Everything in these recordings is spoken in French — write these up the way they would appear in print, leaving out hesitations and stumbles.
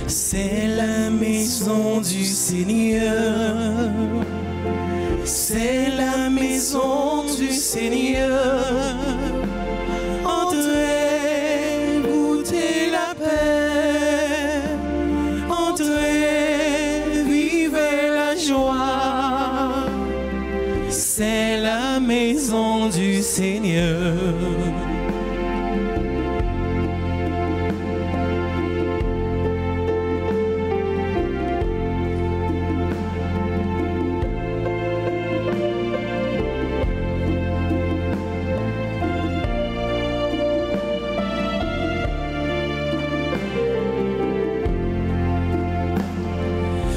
C'est la maison du Seigneur. C'est la maison du Seigneur. Entrez, goûtez la paix. Entrez, vivez la joie. C'est la maison du Seigneur.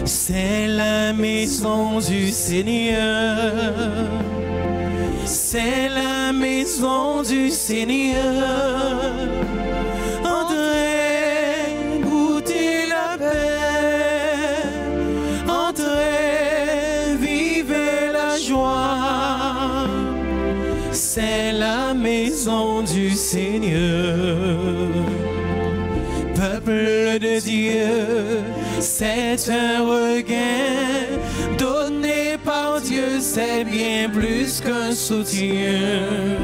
C'est la maison du Seigneur. C'est la maison du Seigneur. Entrez, goûtez la paix. Entrez, vivez la joie. C'est la maison du Seigneur. Peuple de Dieu, c'est un regain donné par Dieu, c'est bien plus qu'un soutien.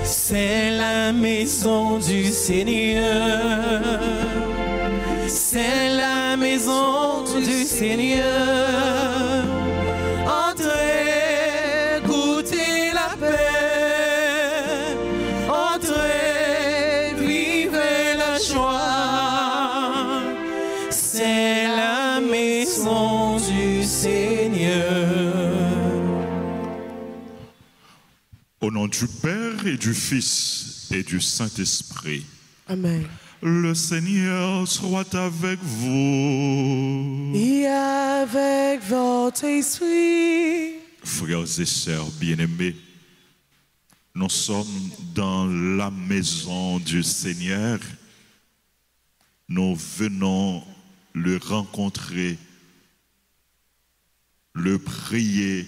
C'est la maison du Seigneur. C'est la maison du Seigneur. Entrez, goûtez la paix. Entrez, vivez la joie. C'est la maison du Seigneur. Au nom du Père et du Fils et du Saint-Esprit. Amen. Le Seigneur soit avec vous. Et avec votre esprit. Frères et sœurs bien-aimés, nous sommes dans la maison du Seigneur. Nous venons le rencontrer, le prier.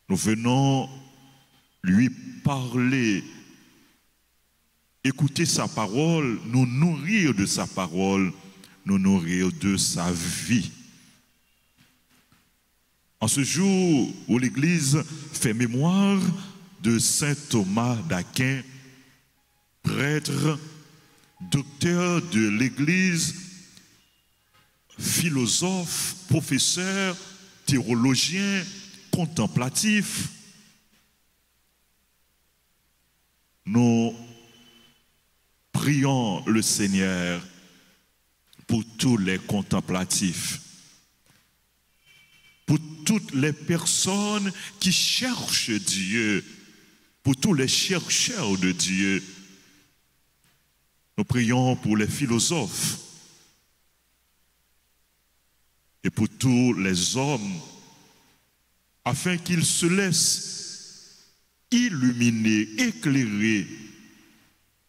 Nous venons lui parler, écouter sa parole, nous nourrir de sa parole, nous nourrir de sa vie. En ce jour où l'Église fait mémoire de saint Thomas d'Aquin, prêtre, docteur de l'Église, philosophe, professeur, théologien, contemplatif, nous prions le Seigneur pour tous les contemplatifs, pour toutes les personnes qui cherchent Dieu, pour tous les chercheurs de Dieu. Nous prions pour les philosophes et pour tous les hommes, afin qu'ils se laissent illuminer, éclairer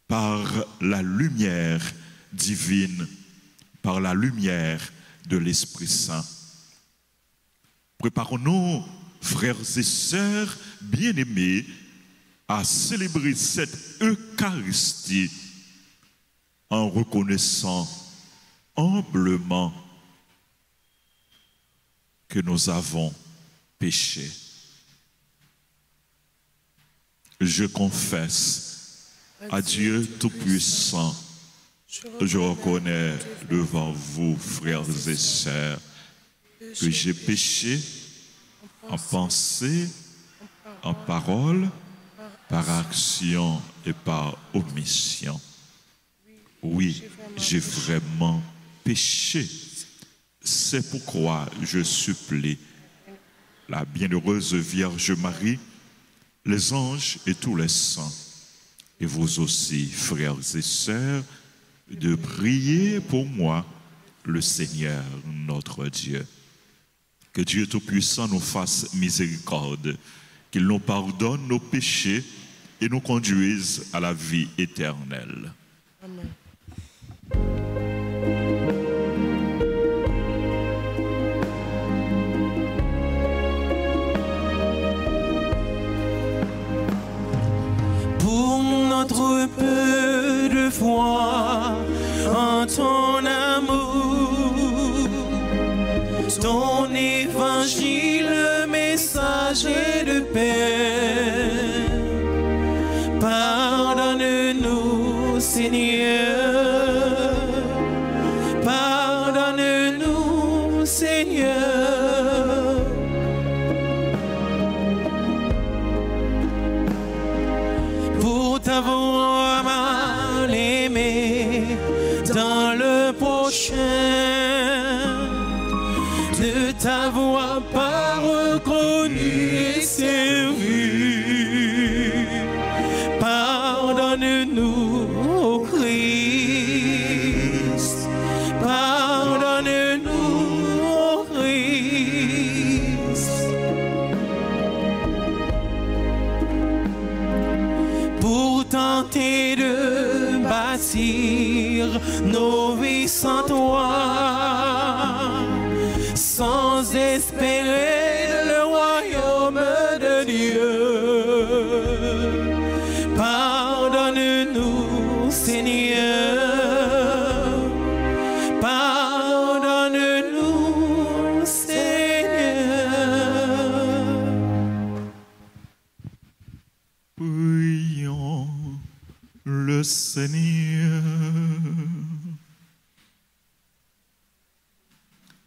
par la lumière divine, par la lumière de l'Esprit Saint. Préparons-nous, frères et sœurs bien-aimés, à célébrer cette Eucharistie en reconnaissant humblement que nous avons péché. Je confesse à Dieu Tout-Puissant, je reconnais devant vous, frères et sœurs, que j'ai péché en pensée, en parole, par action et par omission. Oui, j'ai vraiment péché. C'est pourquoi je supplie la bienheureuse Vierge Marie, les anges et tous les saints, et vous aussi, frères et sœurs, de prier pour moi, le Seigneur notre Dieu. Que Dieu Tout-Puissant nous fasse miséricorde, qu'il nous pardonne nos péchés et nous conduise à la vie éternelle. Amen. Pour notre peu de foi en ton amour, ton évangile, messager de paix. Pardonne-nous, Seigneur, pardonne-nous, Seigneur. Pour t'avoir mal aimé dans le prochain, de t'avoir pas reconnu et servi. Pardonne-nous, ô Christ, pardonne-nous, ô Christ. Pour tenter de bâtir nos vies sans toi, sans espérer le royaume de Dieu. Pardonne-nous, Seigneur, pardonne-nous, Seigneur. Prions le Seigneur.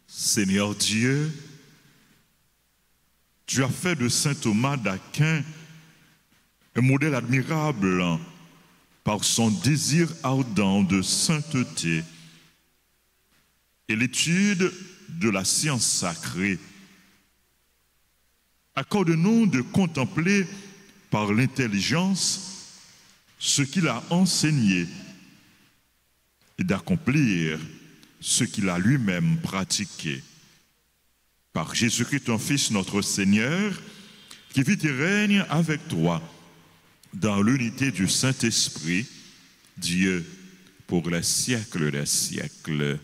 Seigneur Dieu, tu as fait de saint Thomas d'Aquin un modèle admirable par son désir ardent de sainteté et l'étude de la science sacrée. Accorde-nous de contempler par l'intelligence ce qu'il a enseigné et d'accomplir ce qu'il a lui-même pratiqué. Par Jésus-Christ, ton Fils, notre Seigneur, qui vit et règne avec toi dans l'unité du Saint-Esprit, Dieu, pour les siècles des siècles.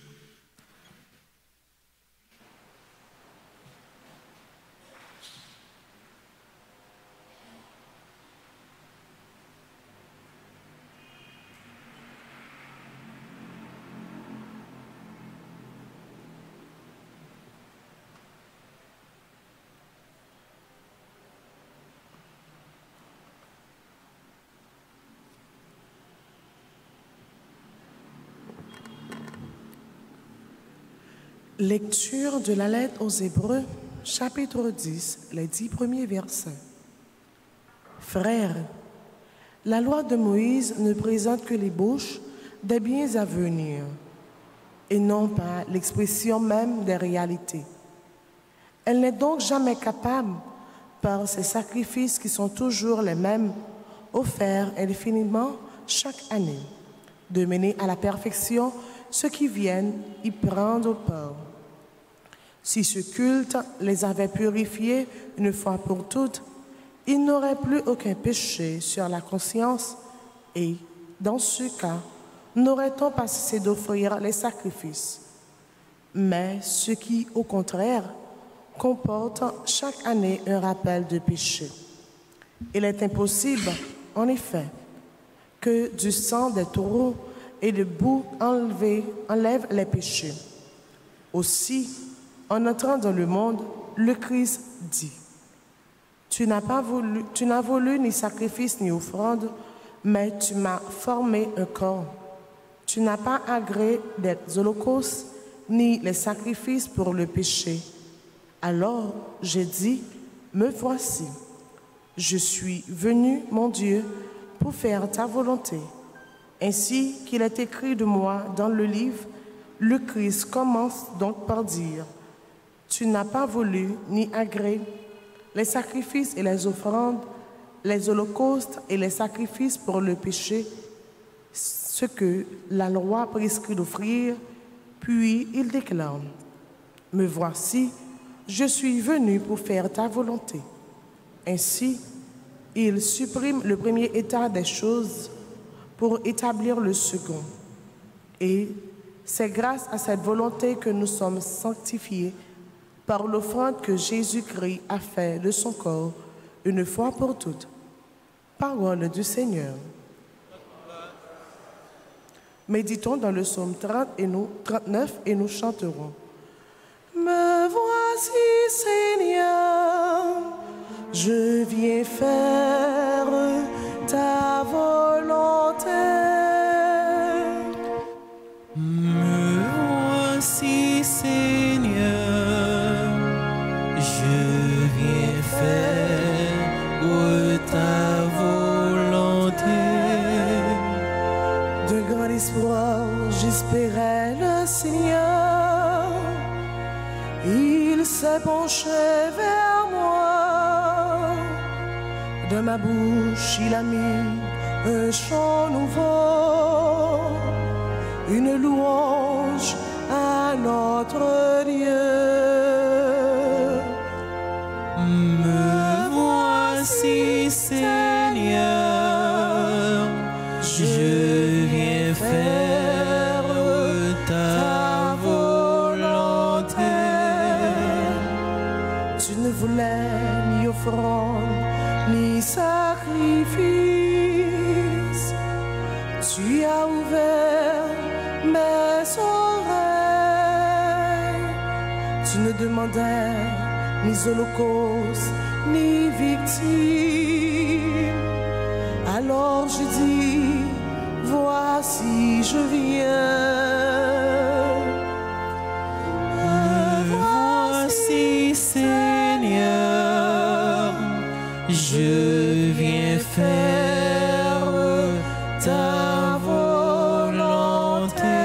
Lecture de la lettre aux Hébreux, chapitre 10, les 10 premiers versets. Frères, la loi de Moïse ne présente que l'ébauche des biens à venir, et non pas l'expression même des réalités. Elle n'est donc jamais capable, par ces sacrifices qui sont toujours les mêmes, offerts indéfiniment chaque année, de mener à la perfection ceux qui viennent y prendre part. Si ce culte les avait purifiés une fois pour toutes, ils n'auraient plus aucun péché sur la conscience et, dans ce cas, n'aurait-on pas cessé d'offrir les sacrifices. Mais ce qui, au contraire, comporte chaque année un rappel de péché. Il est impossible, en effet, que du sang des taureaux et de boue enlève les péchés. Aussi, en entrant dans le monde, le Christ dit, tu n'as voulu ni sacrifice ni offrande, mais tu m'as formé un corps. Tu n'as pas agréé des holocaustes ni les sacrifices pour le péché. Alors j'ai dit, me voici. Je suis venu, mon Dieu, pour faire ta volonté. Ainsi qu'il est écrit de moi dans le livre, le Christ commence donc par dire, tu n'as pas voulu ni agréé les sacrifices et les offrandes, les holocaustes et les sacrifices pour le péché, ce que la loi prescrit d'offrir, puis il déclare, me voici, je suis venu pour faire ta volonté. Ainsi, il supprime le premier état des choses pour établir le second. Et c'est grâce à cette volonté que nous sommes sanctifiés par l'offrande que Jésus-Christ a fait de son corps une fois pour toutes. Parole du Seigneur. Méditons dans le psaume 39 et nous chanterons. Me voici, Seigneur, je viens faire ta volonté. Me voici, Seigneur, je viens faire ta volonté. De grand espoir, j'espérais le Seigneur. Il s'est penché vers moi. De ma bouche, il a mis un chant nouveau, une louange à notre Dieu. Me voici, Seigneur, je viens faire ta volonté. Tu ne voulais ni offrande, ni sacrifice. Tu as ouvert mes oreilles. Tu ne demandais ni holocauste, ni victime. Alors je dis, voici je viens. Me voici, Seigneur, je viens faire ta volonté.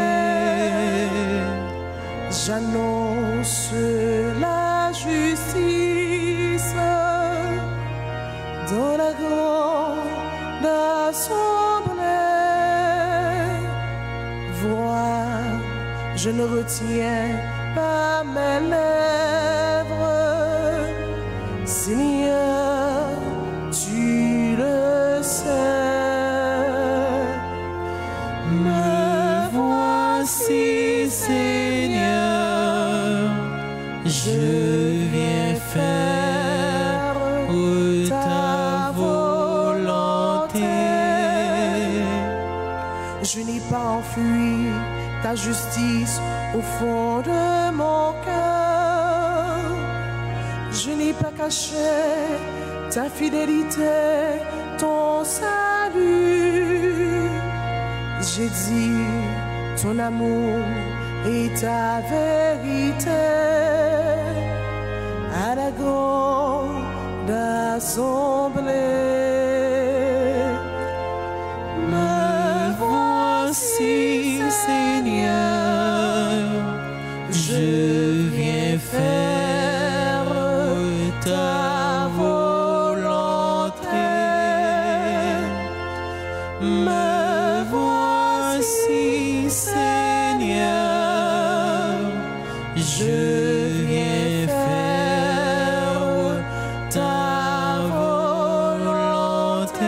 J'annonce la justice dans la grande assemblée. Vois, je ne retiens pas mes lèvres. Seigneur, tu le sais. Me voici, Seigneur, je viens faire ta volonté. Je n'ai pas enfui ta justice au fond de mon cœur. Je n'ai pas caché ta fidélité, ton salut. J'ai dit ton amour et ta vérité à la grande assemblée. Me voici, Seigneur, je viens faire ta volonté. Me voici, Seigneur, je viens faire ta volonté.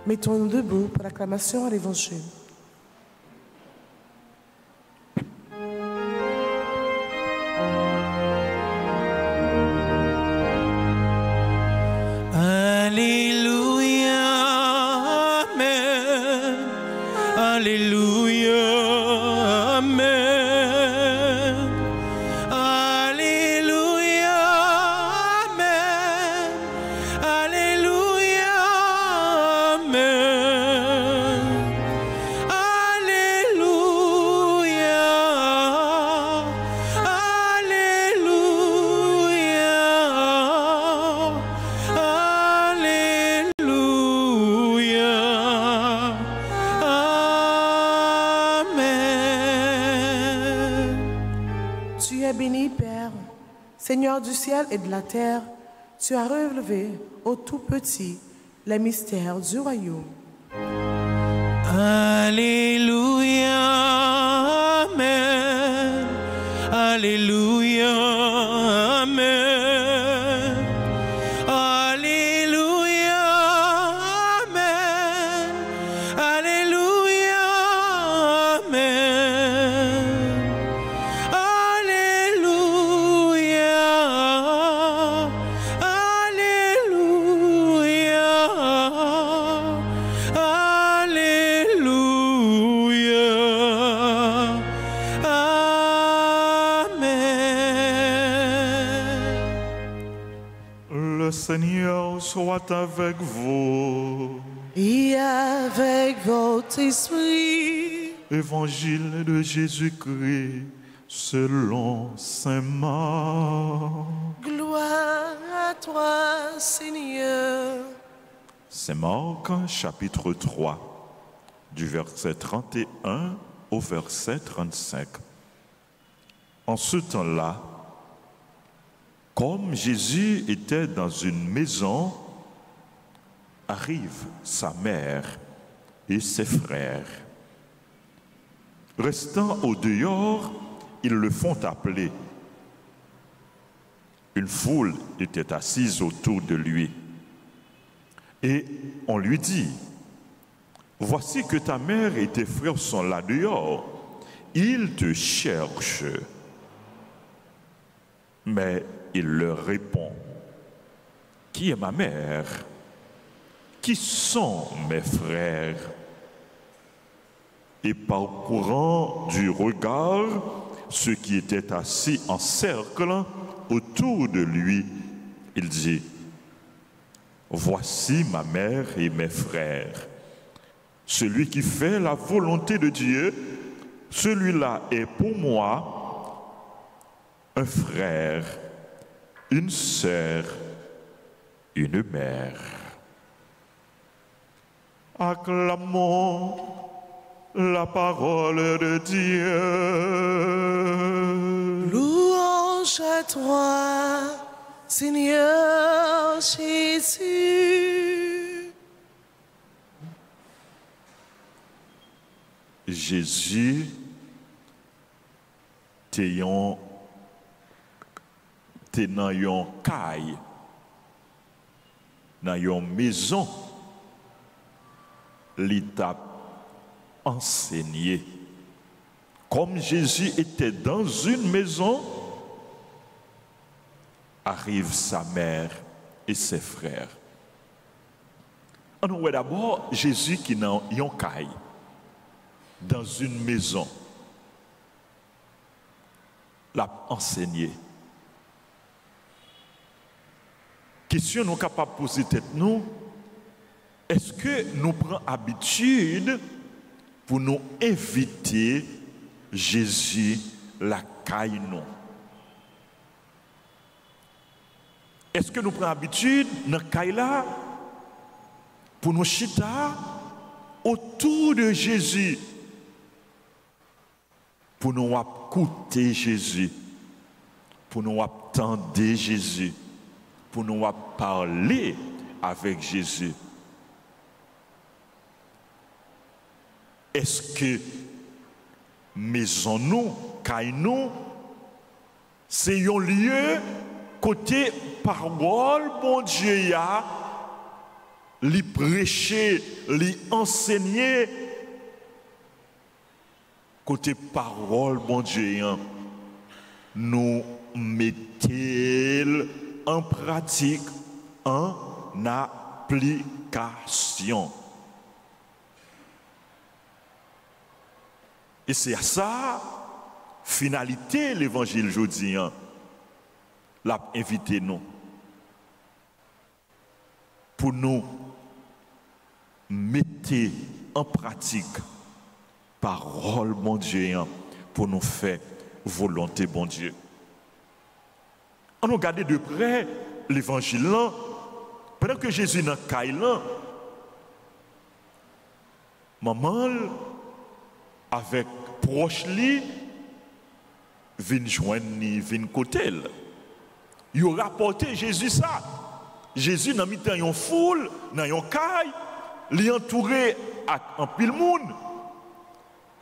Mettons-nous debout pour l'acclamation à l'Évangile. Alléluia, Amen. Alléluia, Amen. Alléluia, Amen. Alléluia, Amen. Alléluia, Alléluia, Amen. Tu es béni, Père, Seigneur du ciel et de la terre. Tu as relevé au tout petit les mystères du royaume. Alléluia, Amen. Alléluia, Amen. Alléluia, Amen. Alléluia, Amen. Alléluia, Alléluia, Alléluia. Le Seigneur soit avec vous. Et avec votre esprit. Évangile de Jésus-Christ selon saint Marc. Gloire à toi, Seigneur. Saint Marc, chapitre 3, du verset 31 au verset 35. En ce temps-là, comme Jésus était dans une maison, arrivent sa mère et ses frères. Restant au dehors, ils le font appeler. Une foule était assise autour de lui. Et on lui dit, « Voici que ta mère et tes frères sont là dehors. Ils te cherchent. » Mais il leur répond, « Qui est ma mère? Qui sont mes frères? » Et parcourant du regard ceux qui étaient assis en cercle autour de lui, il dit, « Voici ma mère et mes frères. Celui qui fait la volonté de Dieu, celui-là est pour moi un frère, une sœur, une mère. » Acclamons la parole de Dieu. Louange à toi, Seigneur Jésus. Jésus, tenant une caille, dans une maison, l'état enseigné. Comme Jésus était dans une maison, arrive sa mère et ses frères. On voit d'abord Jésus qui est dans une caille, dans une maison, l'a enseigné. Question nous capables de poser tête nous, est-ce que nous prenons habitude pour nous inviter Jésus la caille nous? Est-ce que nous prenons habitude dans la caille là pour nous chita autour de Jésus, pour nous écouter Jésus, pour nous attendre Jésus, pour nous parler avec Jésus? Est-ce que maison nous, caille nous, c'est un lieu côté parole, bon Dieu, li prêcher, li enseigner, côté parole, bon Dieu, nous mettons en pratique, en application. Et c'est à ça, finalité, l'évangile aujourd'hui, l'a invité nous. Pour nous mettre en pratique parole, bon Dieu, pour nous faire volonté, bon Dieu. On a regardé de près l'évangile là, pendant que Jésus dans le caille là, maman, avec proche li, vient joindre ni vient côté. Il a rapporté Jésus ça. Jésus dans mi-temps une foule, dans une caille, li entouré en pile monde.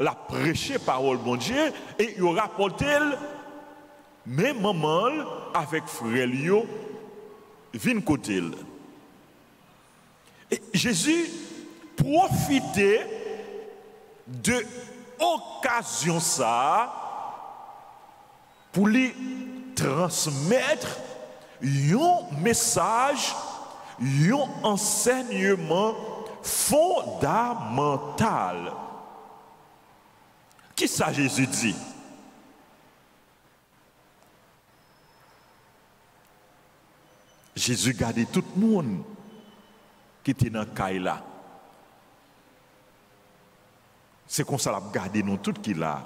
La prêché parole bon Dieu et il a rapporté même maman avec frère Lio vient côté. Et Jésus profitait de occasion ça pour lui transmettre un message, un enseignement fondamental. Qui ça Jésus dit? Jésus gardait tout le monde qui était dans le caille là. C'est comme ça qu'il a gardé nous tous qui là.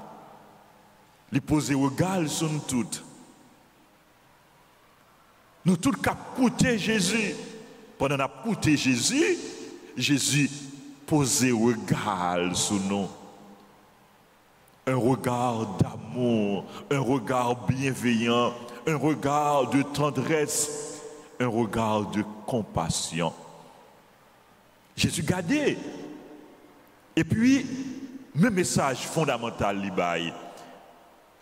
Il posait regard sur nous tous. Nous tous qui écouté Jésus. Pendant qu'on a écouté Jésus, Jésus posait regard sur nous. Un regard d'amour, un regard bienveillant, un regard de tendresse, un regard de compassion. Jésus gardait. Et puis, le message fondamental, l'Ibaï.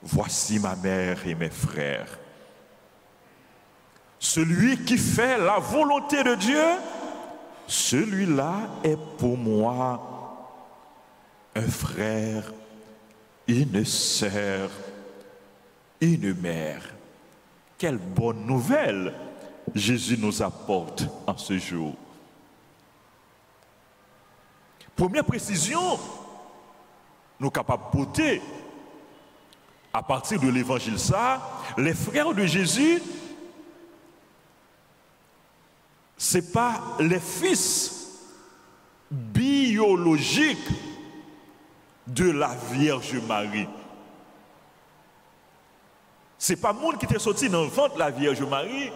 Voici ma mère et mes frères. Celui qui fait la volonté de Dieu, celui-là est pour moi un frère, une sœur, une mère. Quelle bonne nouvelle Jésus nous apporte en ce jour. Première précision, nous sommes capables de porter à partir de l'évangile ça, les frères de Jésus, ce n'est pas les fils biologiques de la Vierge Marie. Ce n'est pas le monde qui était sorti dans le ventre de la Vierge Marie,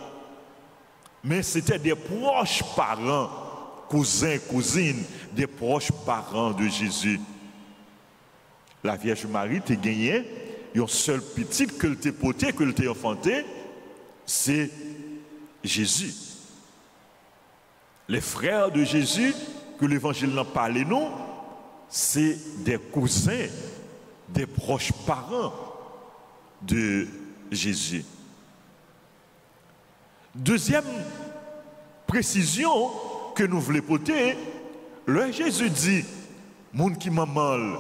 mais c'était des proches parents, cousins, cousines, des proches parents de Jésus. La Vierge Marie t'a gagné, une seule petite que t'a portée, que t'a enfantée, c'est Jésus. Les frères de Jésus, que l'évangile n'a parlé nous, c'est des cousins, des proches parents de Jésus. Deuxième précision que nous voulons porter, le Jésus dit, monde qui m'amal,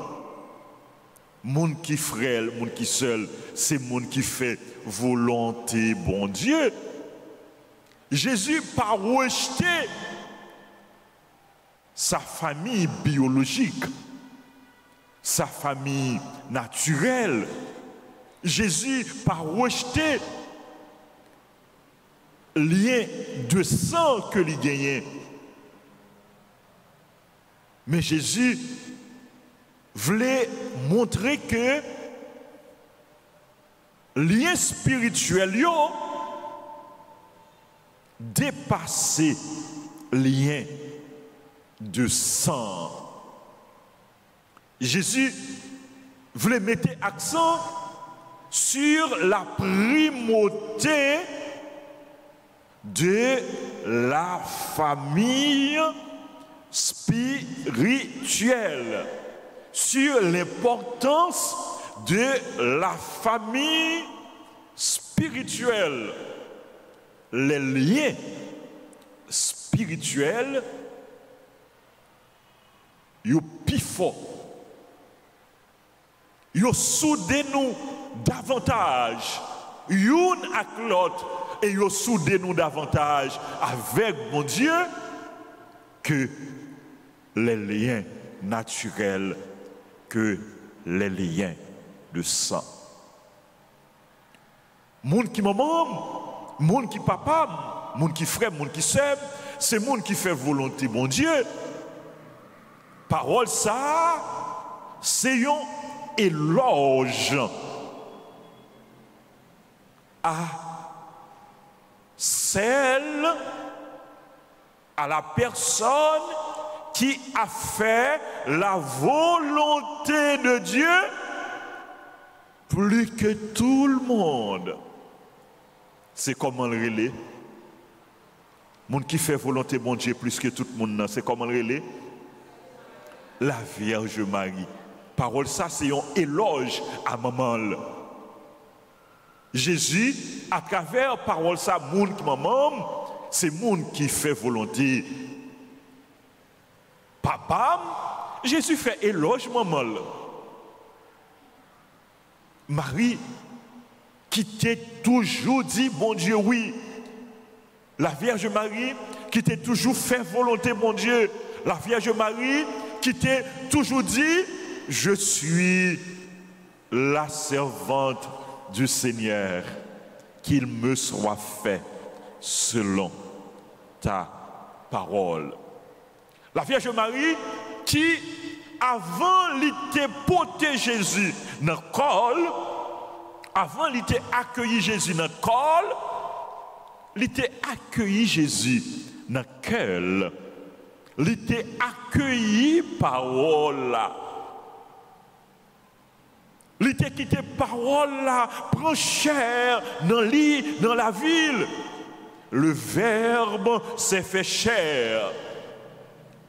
monde qui frêle, monde qui seul, c'est monde qui fait volonté bon Dieu. Jésus pas rejeté sa famille biologique, sa famille naturelle. Jésus pas rejeté lien de sang que lui gagnait. Mais Jésus voulait montrer que lien spirituel yo dépassait lien de sang. Jésus voulait mettre accent sur la primauté de la famille spirituelle, sur l'importance de la famille spirituelle. Les liens spirituels, ils sont plus forts. Ils soudent nous davantage, l'un avec l'autre, et ils soudent nous davantage avec mon Dieu que les liens naturels, que les liens de sang. Monde qui maman, monde qui papa, monde qui frère, monde qui sœur, c'est monde qui fait volonté bon Dieu. Parole ça, c'est un éloge à celle, à la personne qui a fait la volonté de Dieu plus que tout le monde. C'est comment le relais? Monde qui fait volonté bon Dieu plus que tout le monde, c'est comment le relais? La Vierge Marie. Parole ça, c'est un éloge à maman. Jésus, à travers parole ça, monde qui maman, c'est monde qui fait volonté. Papa, Jésus fait éloge maman. Marie, qui t'a toujours dit, bon Dieu, oui. La Vierge Marie, qui t'a toujours fait volonté, bon Dieu. La Vierge Marie, qui t'a toujours dit, je suis la servante du Seigneur, qu'il me soit fait selon ta parole. La Vierge Marie qui, avant l'été porté Jésus dans le col, avant l'été accueilli Jésus dans le col, l'été accueilli Jésus dans le cœur, l'été accueilli parole là. L'été quitté parole là, prend chair dans la ville. Le Verbe s'est fait chair.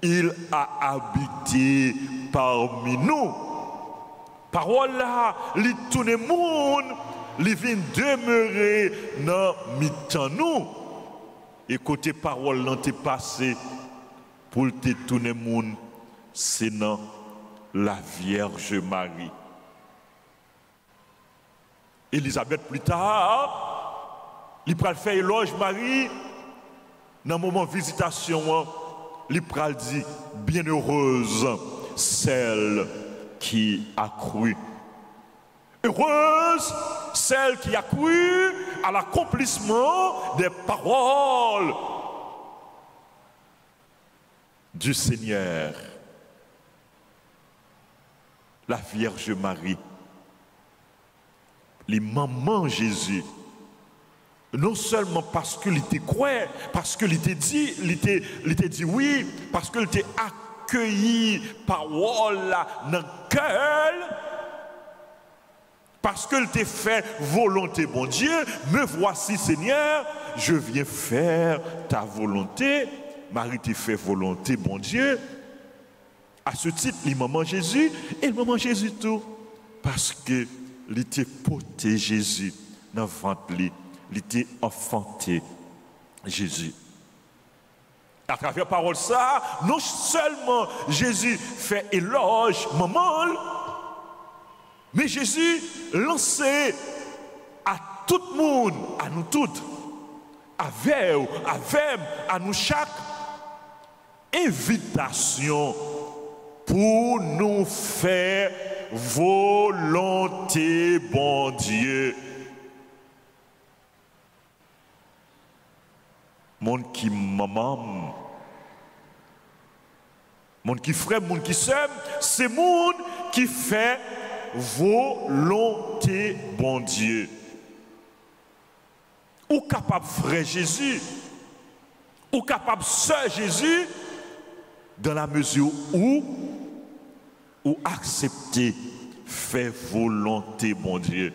Il a habité parmi nous. Parole là, il tout le monde, il vient demeurer dans mi-temps nous. Et côté parole là, t'est passé pour tout le monde, c'est dans la Vierge Marie. Élisabeth plus tard, il pral faire éloge Marie dans le moment de visitation, il pral dit bienheureuse celle qui a cru. Heureuse celle qui a cru à l'accomplissement des paroles du Seigneur. La Vierge Marie, les mamans Jésus, non seulement parce qu'il était quoi, parce qu'il était dit, oui, parce qu'il était accueilli parole dans le cœur, parce qu'il était fait volonté, bon Dieu, me voici Seigneur, je viens faire ta volonté. Marie t'a fait volonté, bon Dieu. À ce titre, les mamans Jésus et le maman Jésus tout, parce que il était porté Jésus dans le ventre, il était enfanté Jésus. À travers la parole ça, non seulement Jésus fait éloge maman, mais Jésus lancé à tout le monde, à nous toutes, avec, à nous chaque, invitation pour nous faire volonté, bon Dieu. Monde qui maman, monde qui frère, monde qui sœur, c'est monde qui fait volonté, bon Dieu. Ou capable frère Jésus, ou capable sœur Jésus, dans la mesure où accepter faire volonté, bon Dieu.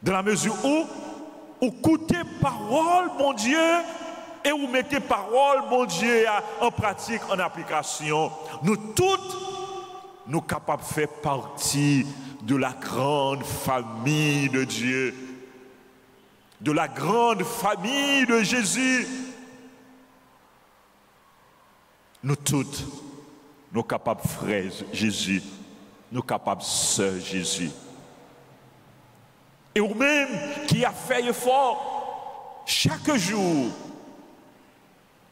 Dans la mesure où écoutez parole, bon Dieu, et où mettez parole, bon Dieu, en pratique, en application. Nous toutes, nous capables de faire partie de la grande famille de Dieu, de la grande famille de Jésus. Nous toutes, nous capables frères Jésus, nous capables sœurs Jésus. Et vous-même qui a fait effort chaque jour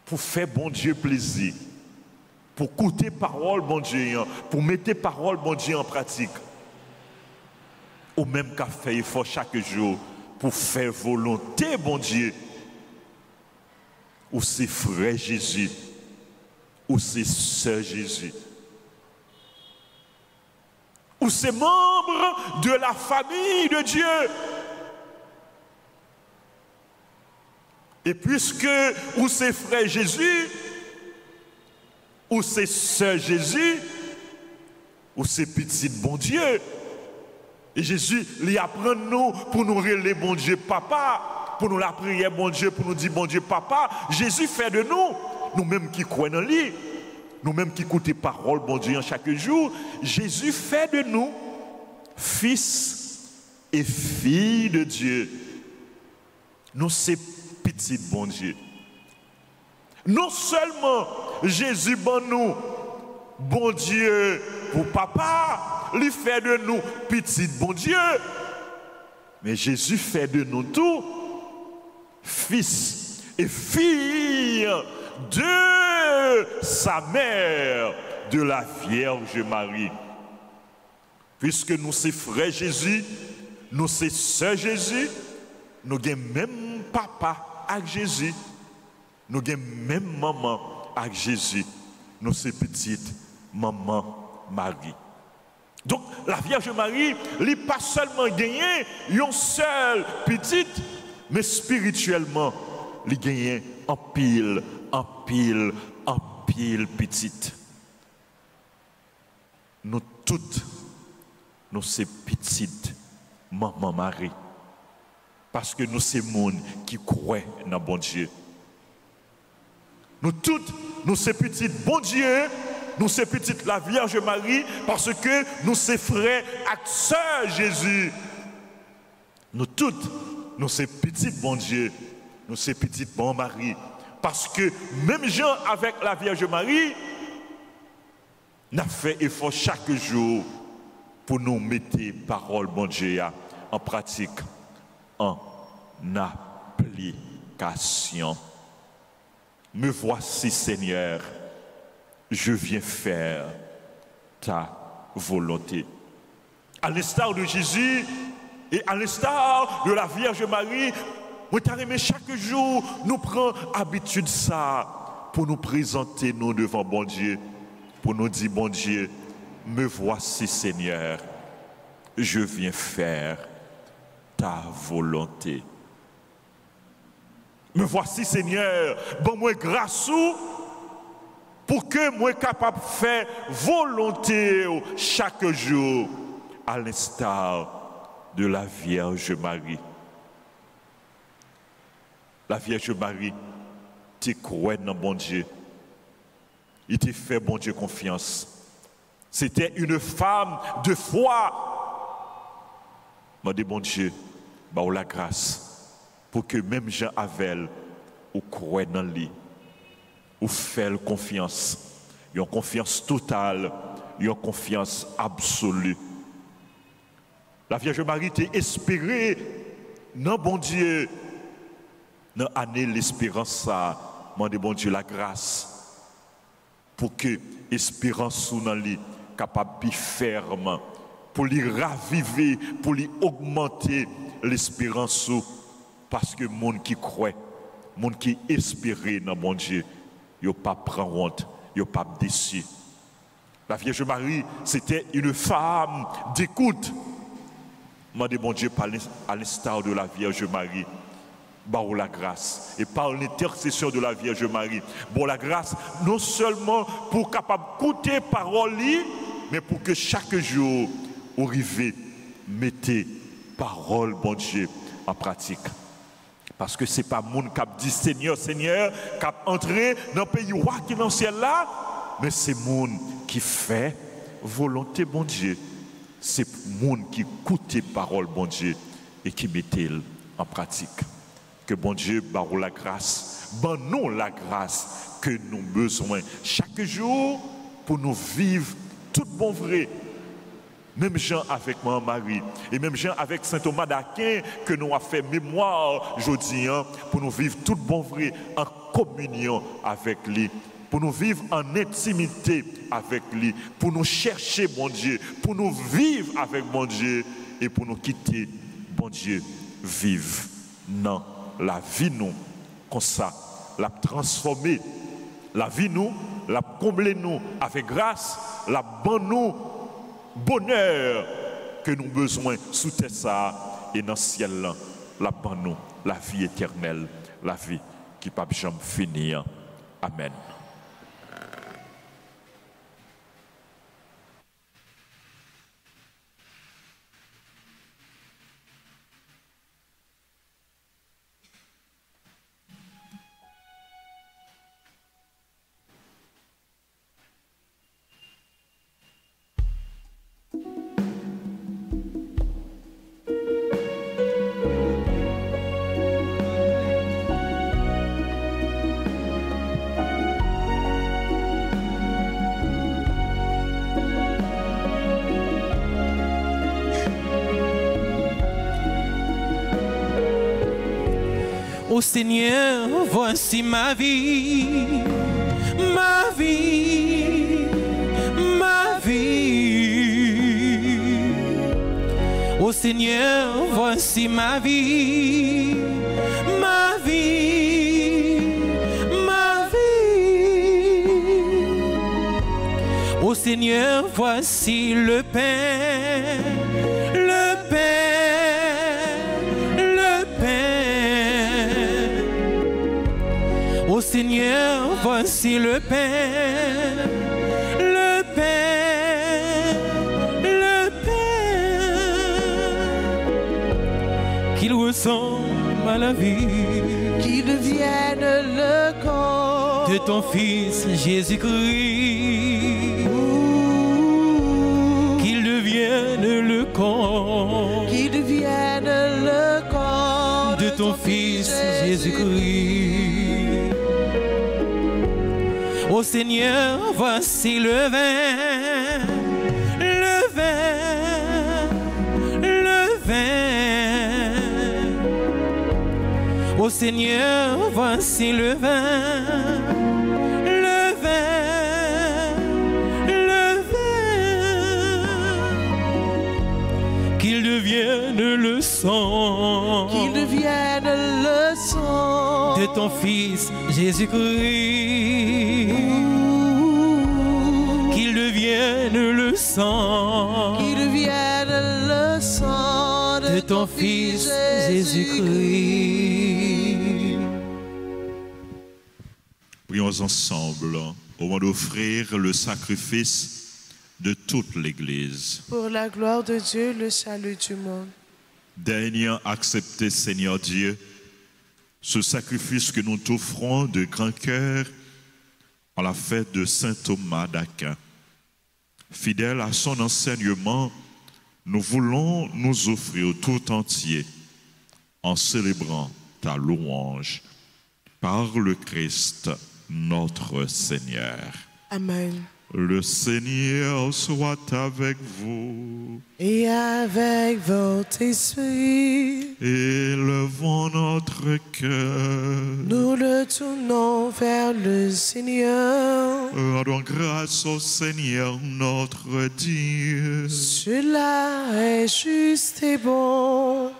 pour faire bon Dieu plaisir, pour écouter parole bon Dieu, pour mettre parole bon Dieu en pratique. Ou même qui a fait effort chaque jour pour faire volonté bon Dieu. Ou c'est frère Jésus, ou c'est sœur Jésus, ou c'est membre de la famille de Dieu. Et puisque ou c'est frère Jésus, ou c'est sœur Jésus, ou c'est petit bon Dieu, et Jésus lui apprend nous pour nous relayer bon Dieu papa, pour nous la prière bon Dieu, pour nous dire bon Dieu papa. Jésus fait de nous, nous-mêmes qui croyons en lui, nous-mêmes qui écoutons parole bon Dieu chaque jour, Jésus fait de nous fils et filles de Dieu. Nous c'est petit bon Dieu. Non seulement Jésus bon nous, bon Dieu pour papa, lui fait de nous petit bon Dieu, mais Jésus fait de nous tout fils et filles de sa mère, de la Vierge Marie. Puisque nous sommes frères Jésus, nous sommes sœurs Jésus, nous avons même papa avec Jésus. nous avons même maman avec Jésus, nous sommes petite maman Marie. Donc la Vierge Marie, elle n'a pas seulement gagné une seule petite, mais spirituellement, elle a gagné en pile petite. Nous toutes, nous sommes petites maman Marie. Parce que nous sommes gens qui croient dans bon Dieu. Nous toutes, nous sommes petites bon Dieu, nous sommes petites la Vierge Marie, parce que nous sommes frères et sœurs Jésus. Nous toutes, nous sommes petites bon Dieu, nous sommes petites bon Marie. Parce que même gens avec la Vierge Marie, nous avons fait effort chaque jour pour nous mettre parole bon Dieu en pratique, en application. Me voici Seigneur, je viens faire ta volonté. À l'instar de Jésus et à l'instar de la Vierge Marie, nous t'aimons chaque jour, nous prenons habitude ça pour nous présenter nous devant bon Dieu, pour nous dire bon Dieu, me voici Seigneur, je viens faire ta volonté. Me voici Seigneur, bon moi grâce pour que moi capable de faire volonté chaque jour à l'instar de la Vierge Marie. La Vierge Marie, tu crois dans bon Dieu. Il t'a fait bon Dieu confiance. C'était une femme de foi. M'a dit bon Dieu, bah la grâce pour que même Jean Avel ou croit dans lui, ou fait confiance, une confiance totale, une confiance absolue. La Vierge Marie t'a espéré dans bon Dieu. Dans l'année l'espérance ça, m'a dit bon Dieu la grâce pour que l'espérance sous dans lui capable de ferme, pour lui raviver, pour lui augmenter l'espérance parce que monde qui croit, monde qui espère dans bon Dieu, il ne pas prendre honte, il ne pas déçu. La Vierge Marie, c'était une femme d'écoute. M'a dit bon Dieu à l'instar de la Vierge Marie. Par la grâce et par l'intercession de la Vierge Marie. Bon la grâce, non seulement pour capable écouter parole, mais pour que chaque jour, vous arrivez, mettez parole, bon Dieu, en pratique. Parce que ce n'est pas monde qui dit Seigneur, Seigneur, qui a entré dans le pays roi qui est dans le ciel là, mais c'est monde qui fait volonté, bon Dieu. C'est monde qui écoute parole, bon Dieu, et qui mettez en pratique. Que bon Dieu, par la grâce, nous la grâce que nous avons besoin chaque jour pour nous vivre tout bon vrai. Même Jean avec Marie et même Jean avec Saint Thomas d'Aquin que nous avons fait mémoire aujourd'hui pour nous vivre tout bon vrai en communion avec lui, pour nous vivre en intimité avec lui, pour nous chercher bon Dieu, pour nous vivre avec bon Dieu et pour nous quitter bon Dieu vivre. Non. La vie nous, comme ça, la transformer. La vie nous, la combler nous avec grâce, la bonne nous, bonheur que nous avons besoin sous terre ça et dans le ciel là, la bonne nous, la vie éternelle, la vie qui ne peut jamais finir. Amen. Ô Seigneur, voici ma vie, ma vie, ma vie. Ô Seigneur, voici ma vie, ma vie, Seigneur, voici le pain, le pain, le pain. Ô Seigneur, voici le pain, le pain, le pain. Qu'il ressemble à la vie, qu'il devienne le corps de ton Fils Jésus-Christ, qu'il devienne le corps, qu'il devienne le corps de ton Fils Jésus-Christ. Ô Seigneur, voici le vin, le vin, le vin. Ô Seigneur, voici le vin, le vin, le vin. Qu'il devienne le sang, qu'il devienne le sang de ton Fils Jésus-Christ, qu'il devienne le sang, qu'il devienne le sang de ton Fils Jésus-Christ. Prions ensemble au moment d'offrir le sacrifice de toute l'Église. pour la gloire de Dieu, le salut du monde. Daigne accepter, Seigneur Dieu, ce sacrifice que nous t'offrons de grand cœur à la fête de Saint Thomas d'Aquin. Fidèle à son enseignement, nous voulons nous offrir tout entier en célébrant ta louange par le Christ, notre Seigneur. Amen. Le Seigneur soit avec vous. Et avec votre esprit, Élevons notre cœur. nous le tournons vers le Seigneur. Rendons grâce au Seigneur notre Dieu. Cela est juste et bon.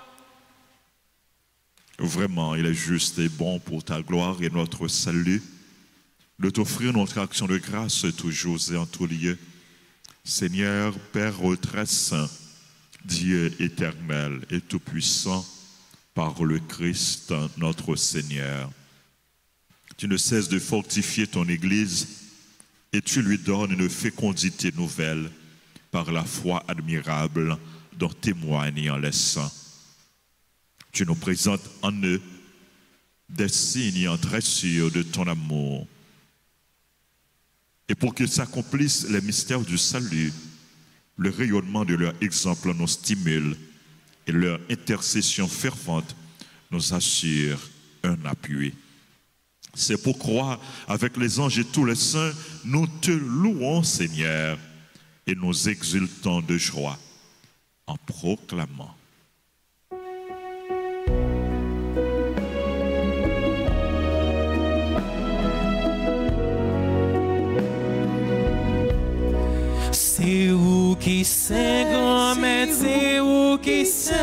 Vraiment, il est juste et bon pour ta gloire et notre salut de t'offrir notre action de grâce toujours et en tout lieu. Seigneur, Père très saint, Dieu éternel et tout-puissant, par le Christ notre Seigneur. Tu ne cesses de fortifier ton Église et tu lui donnes une fécondité nouvelle par la foi admirable dont témoignent les saints. Tu nous présentes en eux des signes très sûrs de ton amour. Et pour que s'accomplissent les mystères du salut, le rayonnement de leur exemple nous stimule et leur intercession fervente nous assure un appui. C'est pourquoi, avec les anges et tous les saints, nous te louons, Seigneur, et nous exultons de joie en proclamant. C'est où qui sait, grand-mère, c'est où qui sait,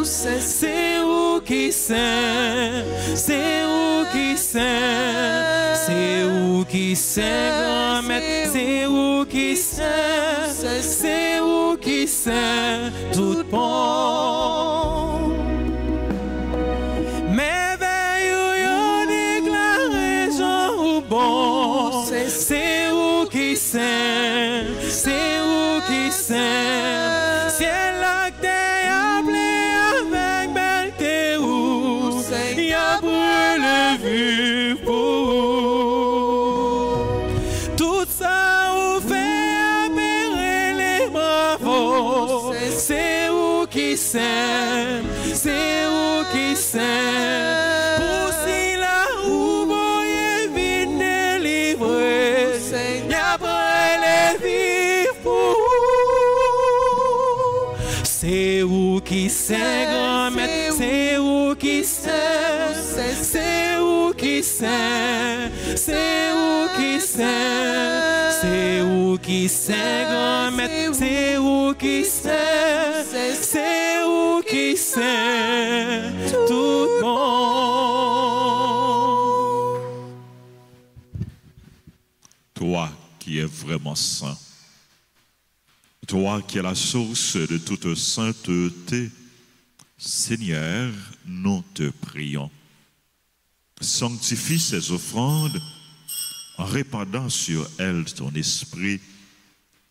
c'est où qui sait, c'est où qui sait, c'est où qui sait, grand-mère, c'est où qui sait, c'est où qui sait, tout bon. Merveille où yon déclaré Jean ou bon, c'est où qui sait, c'est où qui sait, ciel la terre appelé avec belleté où, y a brûlé vu pour tout ça ou fait apérer les bravos, c'est où qui sait, c'est où qui sait, pour si là où voyez vite délivré, y a brûlé vivre pour. C'est où qui sait, grand-mère, c'est où qui sait, c'est où qui sait, c'est où qui sait, c'est où qui sait, grand-mère, c'est où qui sait, c'est où qui sait, tout bon. Toi qui es vraiment saint, Toi qui es la source de toute sainteté, Seigneur, nous te prions. Sanctifie ces offrandes en répandant sur elles ton esprit,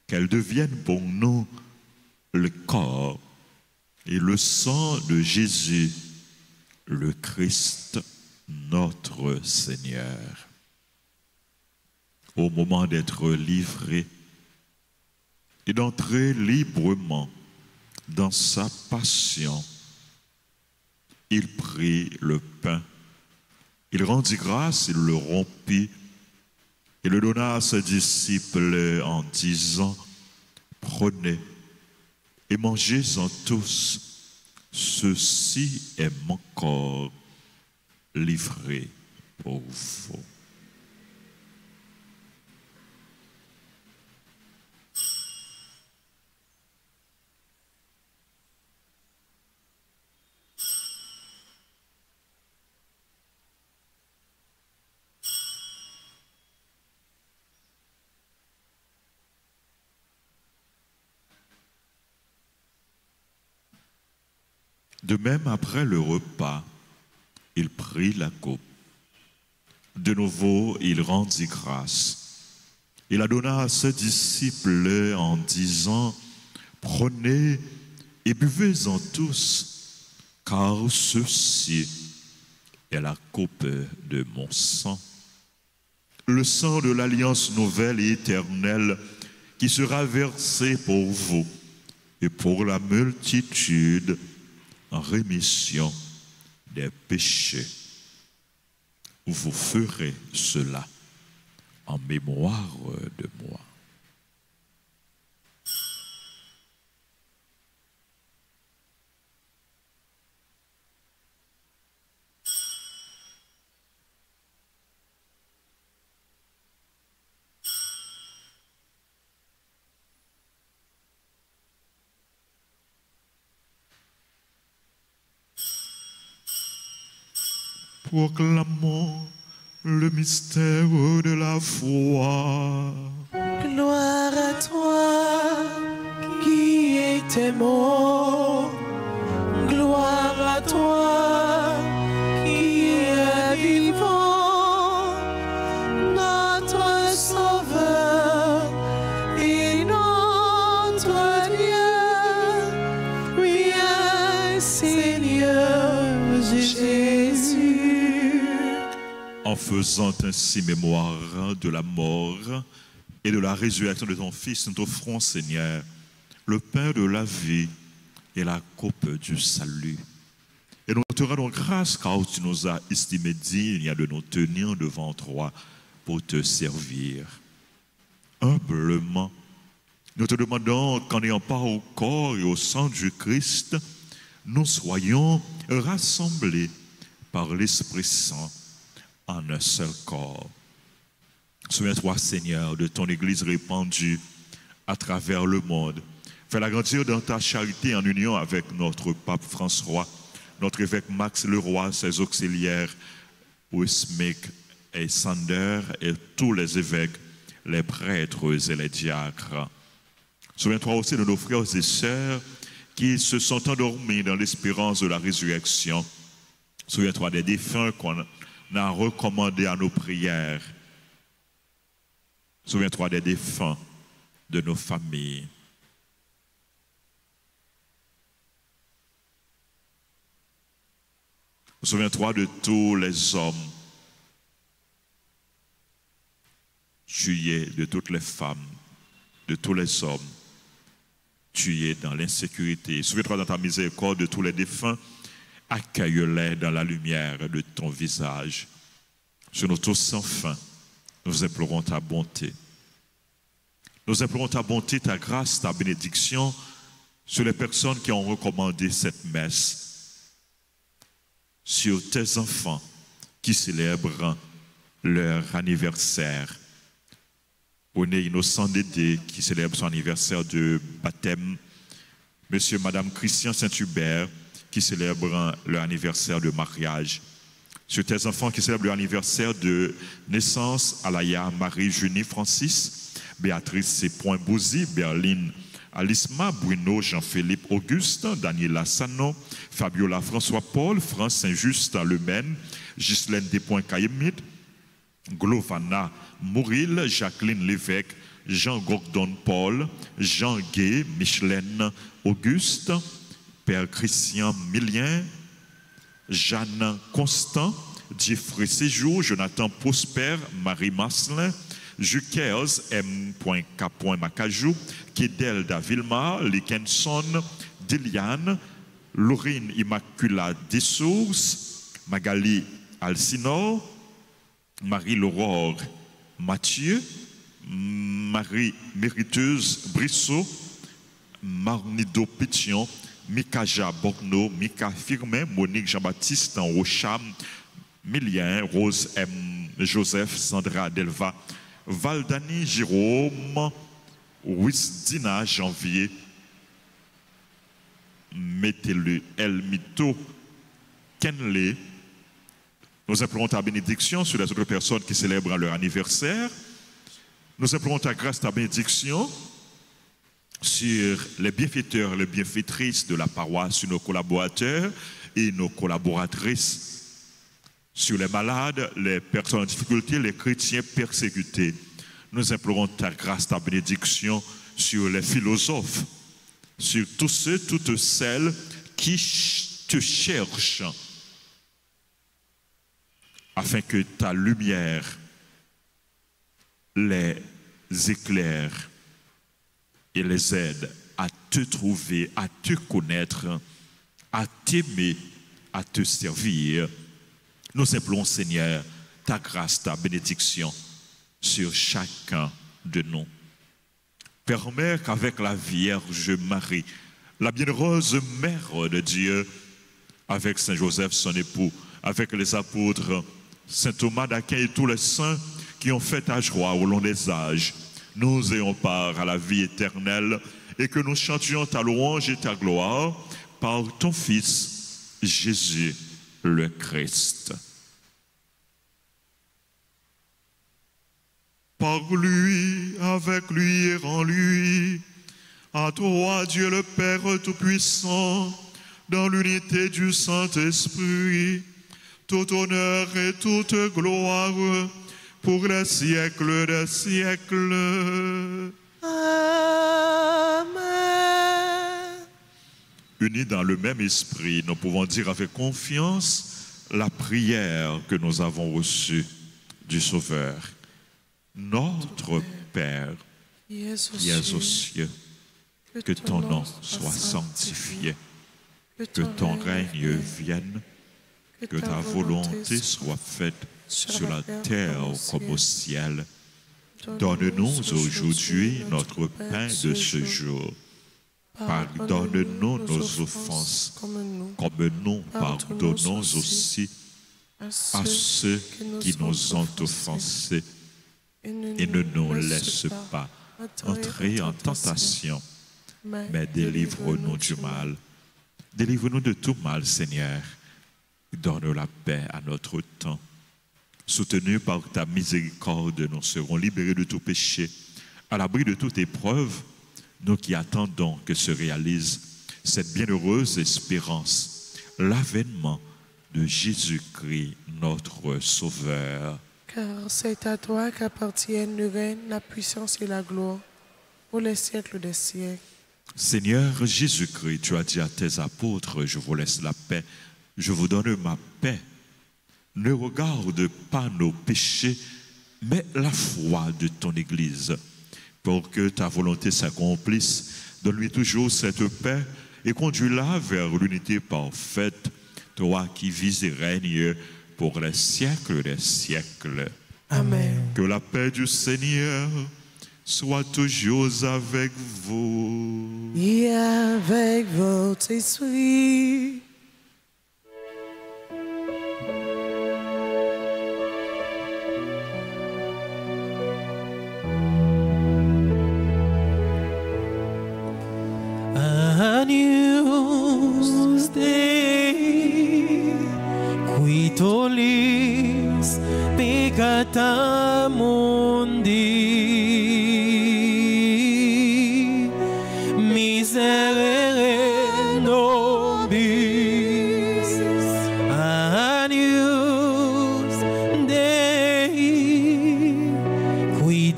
qu'elles deviennent pour nous le corps et le sang de Jésus, le Christ, notre Seigneur. Au moment d'être livré et d'entrer librement dans sa passion, il prit le pain, il rendit grâce, il le rompit et le donna à ses disciples en disant: prenez et mangez-en tous, ceci est mon corps livré pour vous. De même, après le repas, il prit la coupe. De nouveau, il rendit grâce. Il la donna à ses disciples en disant: prenez et buvez-en tous, car ceci est la coupe de mon sang. Le sang de l'alliance nouvelle et éternelle qui sera versé pour vous et pour la multitude en rémission des péchés. Vous ferez cela en mémoire de moi. Proclamons le mystère de la foi. Gloire à toi qui étais mort. Gloire à toi qui est vivant. Notre Sauveur et notre Dieu. Viens, Seigneur Jésus. En faisant ainsi mémoire de la mort et de la résurrection de ton Fils, nous t'offrons, Seigneur, le pain de la vie et la coupe du salut. Et nous te rendons grâce car tu nous as estimés dignes de nous tenir devant toi pour te servir. Humblement, nous te demandons qu'en ayant part au corps et au sang du Christ, nous soyons rassemblés par l'Esprit Saint en un seul corps. Souviens-toi, Seigneur, de ton Église répandue à travers le monde. Fais-la grandir dans ta charité en union avec notre pape François, notre évêque Max Leroy, ses auxiliaires, Wismick et Sander, et tous les évêques, les prêtres et les diacres. Souviens-toi aussi de nos frères et sœurs qui se sont endormis dans l'espérance de la résurrection. Souviens-toi des défunts qu'on a recommandé à nos prières. Souviens-toi des défunts de nos familles. Souviens-toi de tous les hommes tués, de toutes les femmes, de tous les hommes tués dans l'insécurité. Souviens-toi dans ta miséricorde de tous les défunts. Accueille-les dans la lumière de ton visage. Sur nous tous sans fin, nous implorons ta bonté. Nous implorons ta bonté, ta grâce, ta bénédiction sur les personnes qui ont recommandé cette messe, sur tes enfants qui célèbrent leur anniversaire. René Innocent Dédé qui célèbre son anniversaire de baptême, Monsieur et Madame Christian Saint-Hubert qui célèbrent leur anniversaire de mariage. Sur tes enfants qui célèbrent leur anniversaire de naissance, Alaya, Marie, Junie, Francis, Béatrice, Point Bouzy, Berline, Alisma, Bruno, Jean-Philippe, Auguste, Daniela Sano, Fabiola, François-Paul, France Saint-Just, Le Maine, Ghislaine Despoints-Caïmit, Glovana Mouril, Jacqueline Lévesque, Jean Gordon Paul, Jean Gay, Michelène Auguste, Père Christian Millien, Jeanne Constant, Jeffrey Séjour, Jonathan Prosper, Marie Marcelin, Juquez, M.K. Macajou, Kédel Davilma, Likenson, Diliane, Laurine Immaculata Dessources, Magali Alcinor, Marie-Laurore Mathieu, Marie Mériteuse Brissot, Marnido Pétion, Mikaja Borno, Mika Firmin, Monique Jean-Baptiste Rocham, Milien, Rose M. Joseph, Sandra Delva, Valdani Jérôme, Wisdina Janvier, Mettez-le Elmito, Kenley. Nous implorons ta bénédiction sur les autres personnes qui célèbrent leur anniversaire. Nous implorons ta grâce, ta bénédiction sur les bienfaiteurs, les bienfaitrices de la paroisse, sur nos collaborateurs et nos collaboratrices, sur les malades, les personnes en difficulté, les chrétiens persécutés. Nous implorons ta grâce, ta bénédiction sur les philosophes, sur tous ceux, toutes celles qui te cherchent, afin que ta lumière les éclaire et les aide à te trouver, à te connaître, à t'aimer, à te servir. Nous implorons, Seigneur, ta grâce, ta bénédiction sur chacun de nous. Permets qu'avec la Vierge Marie, la bienheureuse Mère de Dieu, avec Saint Joseph, son époux, avec les apôtres, Saint Thomas d'Aquin et tous les saints qui ont fait ta joie au long des âges, nous ayons part à la vie éternelle et que nous chantions ta louange et ta gloire par ton Fils, Jésus le Christ. Par lui, avec lui et en lui, à toi, Dieu le Père Tout-Puissant, dans l'unité du Saint-Esprit, tout honneur et toute gloire pour les siècles des siècles. Amen. Unis dans le même esprit, nous pouvons dire avec confiance la prière que nous avons reçue du Sauveur. Notre Père, qui es aux cieux, que ton nom soit sanctifié, que ton règne vienne, que ta volonté soit faite sur la terre comme au ciel. Donne-nous aujourd'hui notre pain de ce jour. Pardonne-nous nos offenses, comme nous pardonnons aussi à ceux qui nous ont offensés. Et ne nous laisse pas entrer en tentation, mais délivre-nous du mal. Délivre-nous de tout mal, Seigneur. Donne la paix à notre temps. Soutenus par ta miséricorde, nous serons libérés de tout péché, à l'abri de toute épreuve, nous qui attendons que se réalise cette bienheureuse espérance, l'avènement de Jésus-Christ, notre Sauveur. Car c'est à toi qu'appartiennent le règne, la puissance et la gloire, pour les siècles des siècles. Seigneur Jésus-Christ, tu as dit à tes apôtres, je vous laisse la paix, je vous donne ma paix. Ne regarde pas nos péchés, mais la foi de ton Église. Pour que ta volonté s'accomplisse, donne-lui toujours cette paix et conduis-la vers l'unité parfaite, toi qui vis et règnes pour les siècles des siècles. Amen. Que la paix du Seigneur soit toujours avec vous. Et avec votre esprit. Agnus Dei, qui tollis peccata mundi,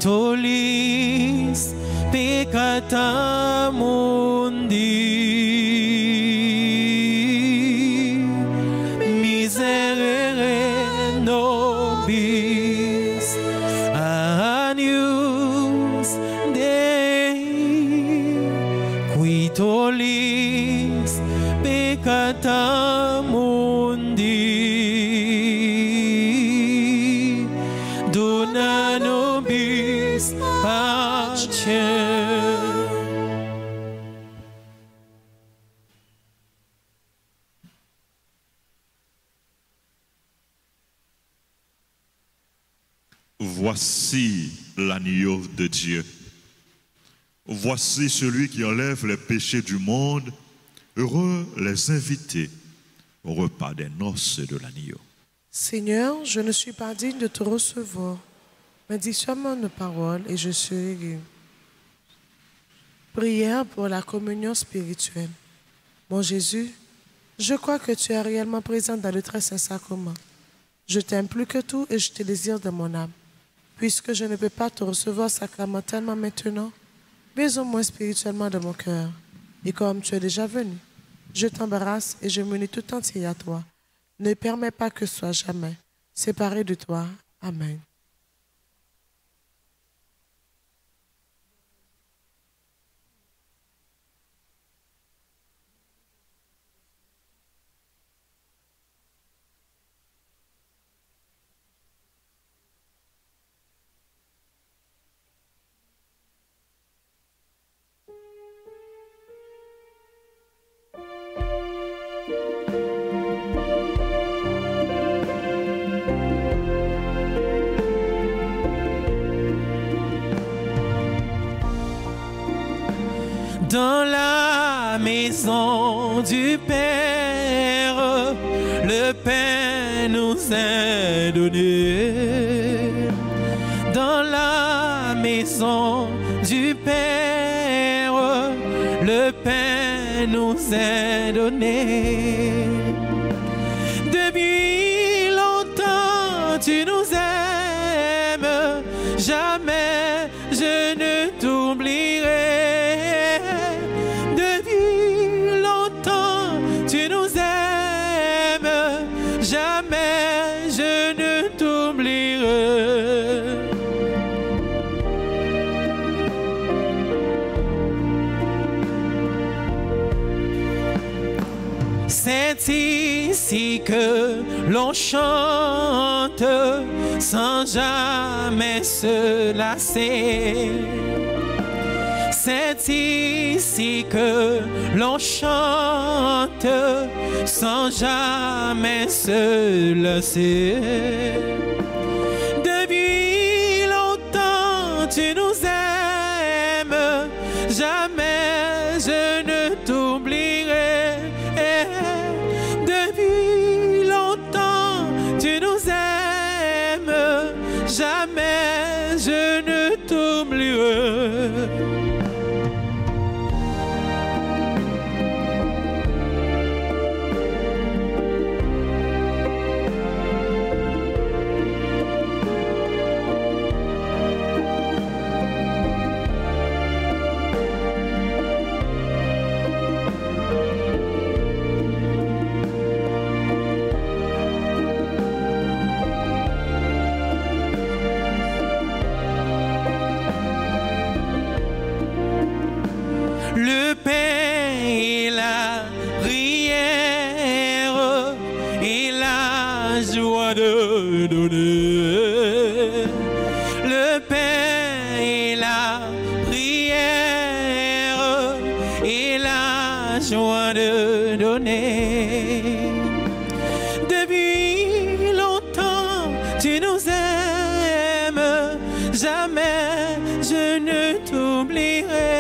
tolis peccata mundi, miserere nobis, agnus Dei, qui tolis peccata mundi, dona nobis pacem. Voici l'agneau de Dieu. Voici celui qui enlève les péchés du monde. Heureux les invités au repas des noces de l'agneau. Seigneur, je ne suis pas digne de te recevoir, mais dis seulement une parole et je serai guéri. Prière pour la communion spirituelle. Mon Jésus, je crois que tu es réellement présent dans le très saint sacrement. Je t'aime plus que tout et je te désire de mon âme. Puisque je ne peux pas te recevoir sacramentellement maintenant, mais au moins spirituellement de mon cœur. Et comme tu es déjà venu, je t'embrasse et je m'unis tout entier à toi. Ne permets pas que je sois jamais séparé de toi. Amen. Dans la maison du Père, le pain nous est donné. Dans la maison du Père, le pain nous est donné. Depuis longtemps, tu nous aimes, jamais je ne t'oublierai. Jamais je ne t'oublierai. C'est ici que l'on chante sans jamais se lasser. C'est ici que l'on chante sans jamais se lasser. Depuis longtemps tu nous aimes, jamais je ne t'oublierai. Depuis longtemps tu nous aimes, jamais je ne t'oublierai. Le pain et la prière et la joie de donner. Le pain et la prière et la joie de donner. Depuis longtemps tu nous aimes, jamais je ne t'oublierai.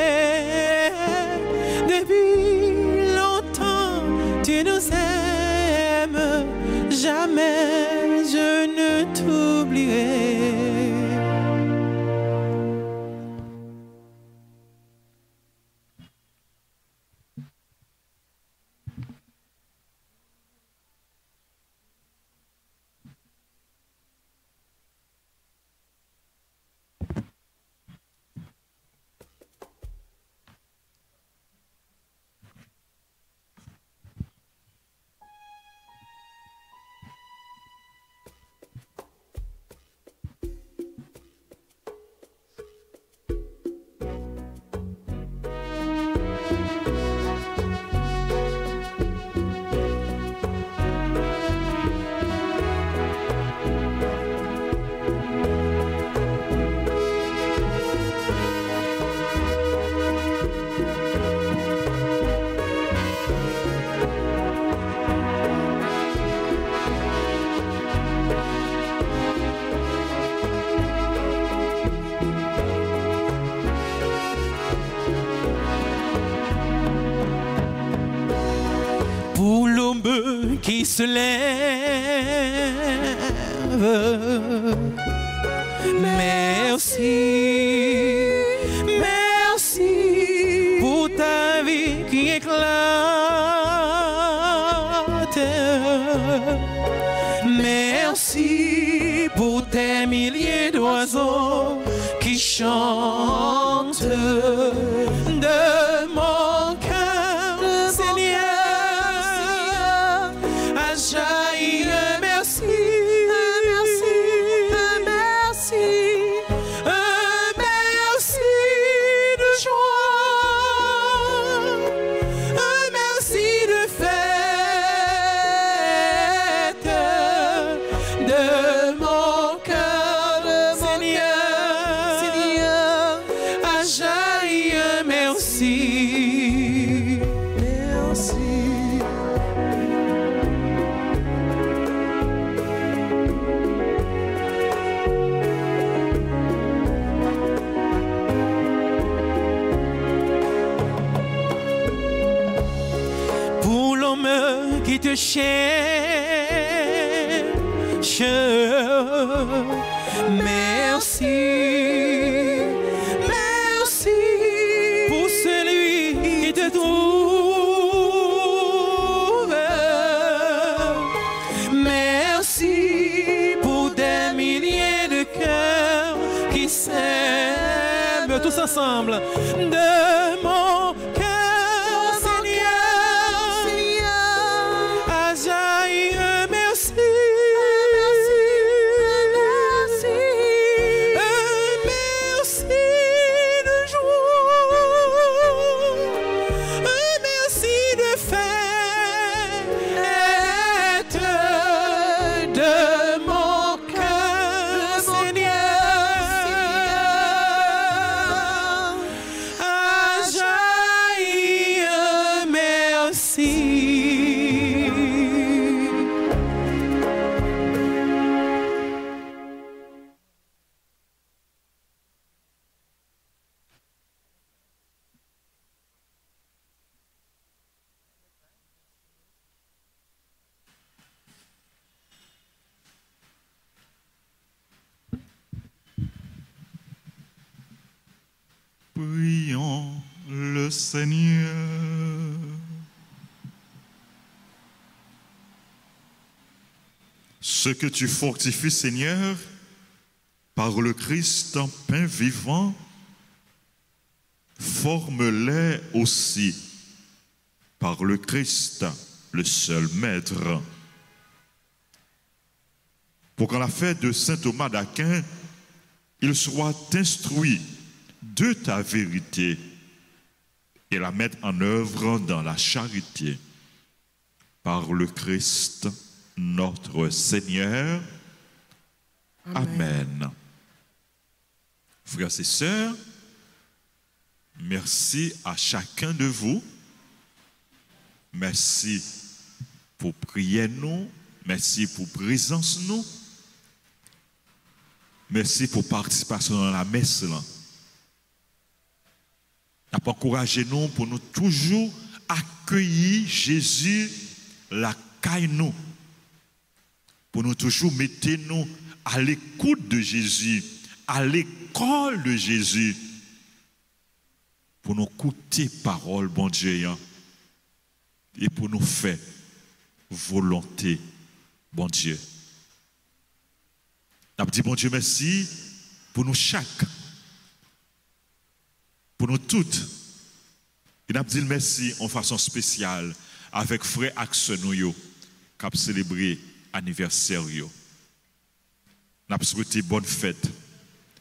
Depuis longtemps, tu nous aimes, jamais je ne t'oublierai. qui se lève. Merci, merci pour ta vie qui éclate. Merci pour tes milliers d'oiseaux qui chantent de mon cœur, Seigneur, a jailli un merci. Qui te cherche, merci, merci pour celui qui te trouve, merci pour des milliers de cœurs qui s'aiment tous ensemble de mon cœur. Prions le Seigneur. Ce que tu fortifies, Seigneur, par le Christ en pain vivant, forme-les aussi par le Christ, le seul Maître. Pour qu'en la fête de saint Thomas d'Aquin, il soit instruit de ta vérité et la mettre en œuvre dans la charité. Par le Christ, notre Seigneur. Amen. Frères et sœurs, merci à chacun de vous. Merci pour prier nous. Merci pour présence nous. Merci pour participation dans la messe là. Encouragez nous pour nous toujours accueillir Jésus la caille nous. Pour nous toujours mettre nous à l'écoute de Jésus, à l'école de Jésus. Pour nous écouter parole, bon Dieu, et pour nous faire volonté, bon Dieu. Nous dit bon Dieu merci pour nous chaque. Pour nous toutes, et nous dit merci en façon spéciale avec frère Axel qui a célébré l'anniversaire. Nous avons souhaité bonne fête,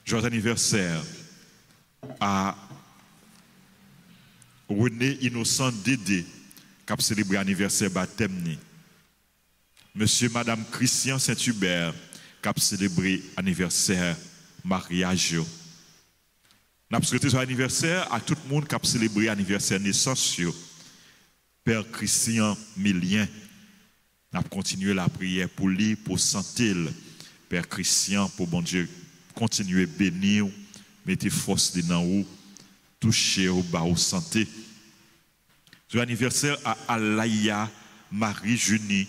joyeux anniversaire à René Innocent Dédé qui a célébré l'anniversaire baptême. Monsieur, Madame Christian Saint-Hubert qui a célébré l'anniversaire mariage. Nous avons souhaité son anniversaire à tout le monde qui a célébré l'anniversaire naissance. Père Christian Millien, nous avons continué la prière pour lui, pour santé. Père Christian, pour bon Dieu, continuer à bénir, mettez force dans vous, toucher au bas, au santé. Son anniversaire à Alaya Marie-Junie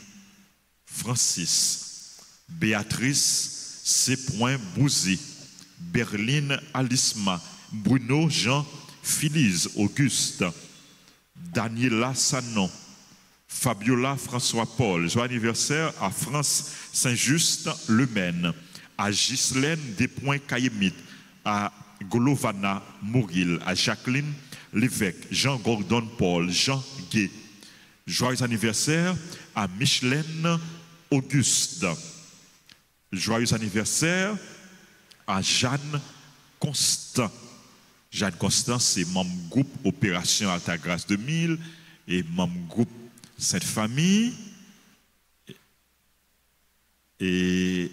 Francis, Béatrice C. Bouzy, Berline Alisma, Bruno Jean Philise Auguste, Daniela Sanon, Fabiola François-Paul. Joyeux anniversaire à France Saint-Just Le Maine, à Ghislaine Despoints-Caïmite, à Golovana Mouril, à Jacqueline Lévesque, Jean-Gordon Paul, Jean Gay. Joyeux anniversaire à Michelène Auguste. Joyeux anniversaire à Jeanne Constant. Jeanne Constant, c'est membre groupe Opération Altagrace 2000 et membre groupe Sainte Famille. Et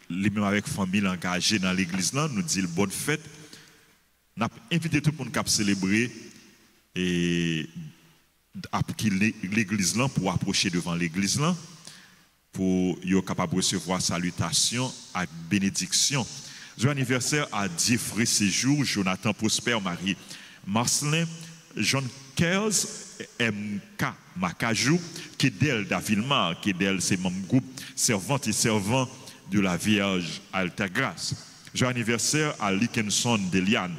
les mêmes avec famille engagée dans l'église là, nous dit bonne fête. Nous avons invité tout le monde à célébrer et l'église là pour approcher devant l'église là pour être capable de recevoir salutations et bénédiction. Joyeux anniversaire à Diefré Séjour, Jonathan Prosper, Marie Marcelin, John Kers, MK Macajou, Kedel Davilmar, Kedel c'est mon groupe servante et servant de la Vierge Altagrace. Joyeux anniversaire à Likenson Deliane,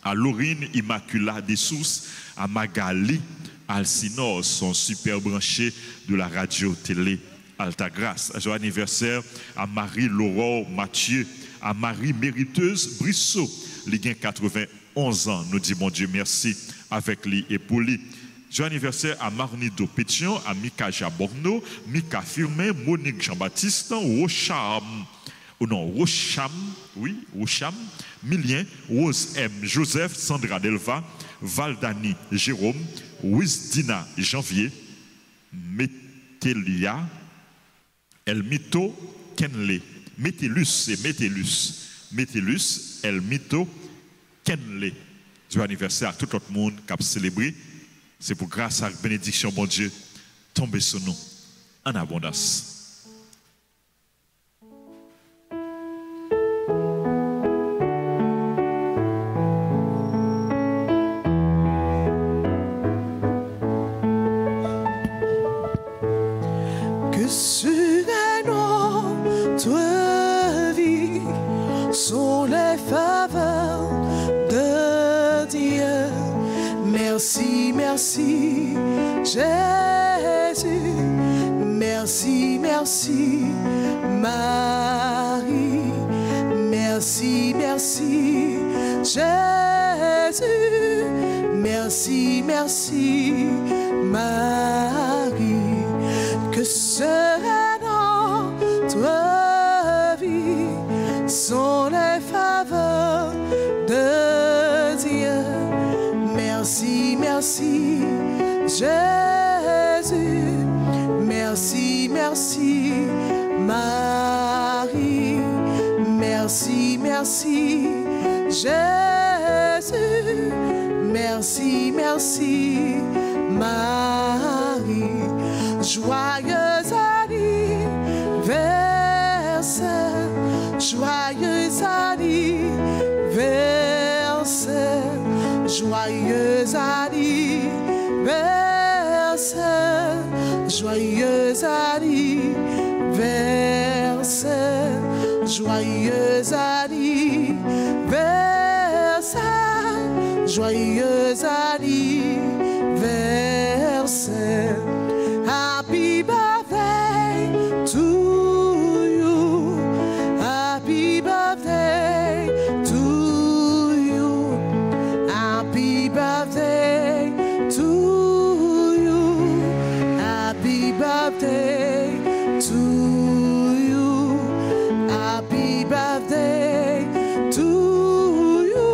à Laurine Immacula Dessous, à Magali Alcinor, son super branché de la radio-télé Altagrace. Joyeux anniversaire à Marie-Laurent Mathieu, à Marie Mériteuse Brissot, qui a 91 ans. Nous disons, mon Dieu, merci avec lui et pour lui. Joyeux anniversaire à Marnido Pétion, à Mika Jaborno, Mika Firmin, Monique Jean-Baptiste, Rocham, Milien, Rose M. Joseph, Sandra Delva, Valdani Jérôme, Wisdina Janvier, Métélia, Elmito Kenley, Métellus, Elmito Kenley. Joyeux anniversaire à tout le monde qui a célébré. C'est pour grâce à la bénédiction, bon Dieu, tomber sur nous en abondance. Que sur notre vie sont les faveurs de Dieu. Merci, merci, Jésus. Merci, merci, Marie. Merci, merci, Jésus. Merci, merci, Marie. Que sera notre vie sont les faveurs de Dieu. Merci, merci, Jésus. Merci, merci, Marie. Merci, merci, Jésus. Merci, merci, Marie. Joyeux anniversaire, joyeux anniversaire, joyeux anniversaire, joyeux anniversaire, joyeux anniversaire, joyeux anniversaire. Happy birthday to you. Happy birthday to you. Happy birthday to you. Happy birthday to you. Happy birthday to you.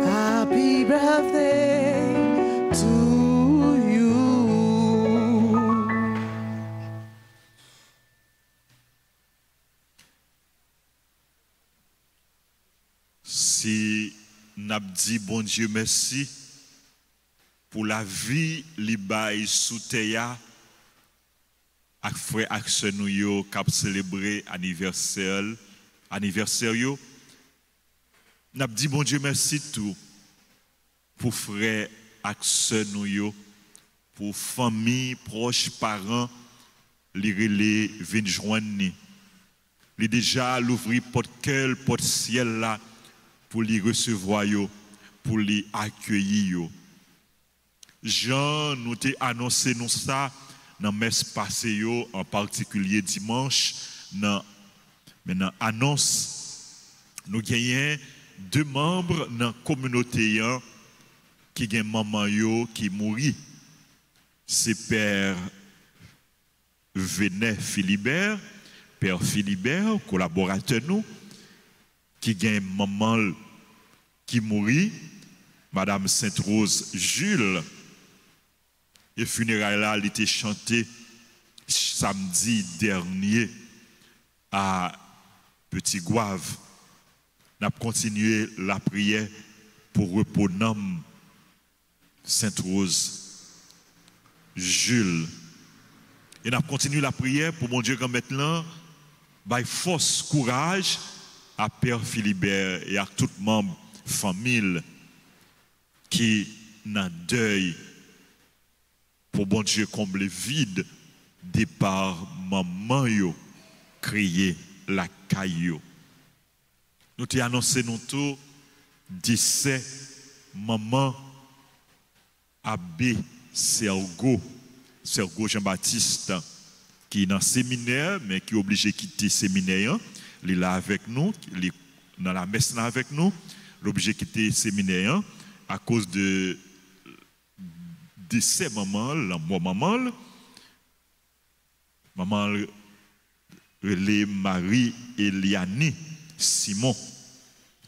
Happy birthday to you. Si n'a dit bon Dieu merci pour la vie li bay sous terre ak frère ak sœur nou yo k'ap célébrer anniversaire yo, n'a dit bon Dieu merci tout pour frère ak sœur nou yo pour famille, proches, parents, les relais viennent joindre. Il déjà l'ouvrir porte cœur, porte ciel là pour les recevoir, pour les accueillir. Jean nous t'a annoncé nous ça dans messe passée en particulier dimanche dans annonce nous gagnons 2 membres dans la communauté qui gagne maman qui mourit. C'est Père Venet Philibert, Père Philibert, collaborateur nous, qui gagne maman qui mourit, Madame Sainte-Rose Jules. Et funérailles là, il était chanté samedi dernier à Petit Gouave. Nous avons continué la prière pour repos nom Sainte-Rose Jules. Et nous avons continué la prière pour mon Dieu comme maintenant, by force, courage à Père Philibert et à tout membre famille qui n'a deuil pour bon Dieu combler vide départ maman yo crier la caillou. Nous t'ai annoncé nous tout décès maman Abbé Sergo Jean-Baptiste qui est dans le séminaire mais qui est obligé de quitter le séminaire. Il est là avec nous, il est dans la messe là avec nous, il est obligé de quitter le séminaire à cause de décès maman, la mort maman, relais Marie-Eliane Simon.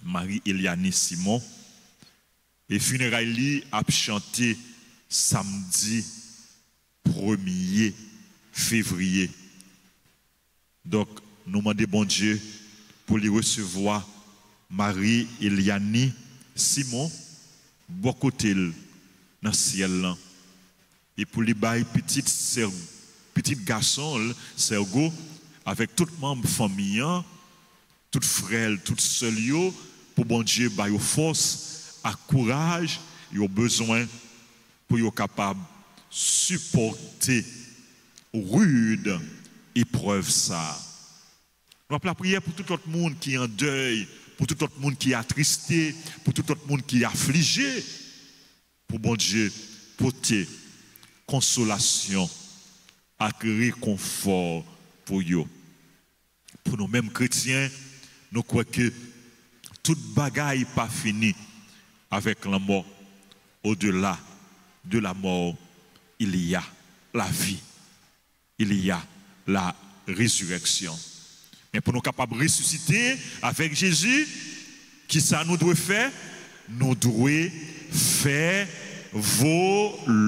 Marie-Eliane Simon. Et funérailles a chanté samedi 1er février. Donc, nous demandons bon Dieu pour les recevoir Marie-Eliane Simon, beaucoup dans le ciel là. Et pour les bailler petit garçon, Sergo, avec tout membre famille, tout frère, tout seul, pour bon Dieu, bailler force, à courage, et au besoin pour être capable de supporter rude épreuve ça. Nous appelons la prière pour tout autre monde qui est en deuil, pour tout autre monde qui est attristé, pour tout autre monde qui est affligé, pour bon Dieu, porter consolation et réconfort pour eux. Pour nous-mêmes chrétiens, nous croyons que toute bagaille pas fini avec la mort. Au-delà de la mort, il y a la vie, il y a la résurrection. Mais pour nous capables de ressusciter avec Jésus, qui ça nous doit faire? Nous devons faire volonté,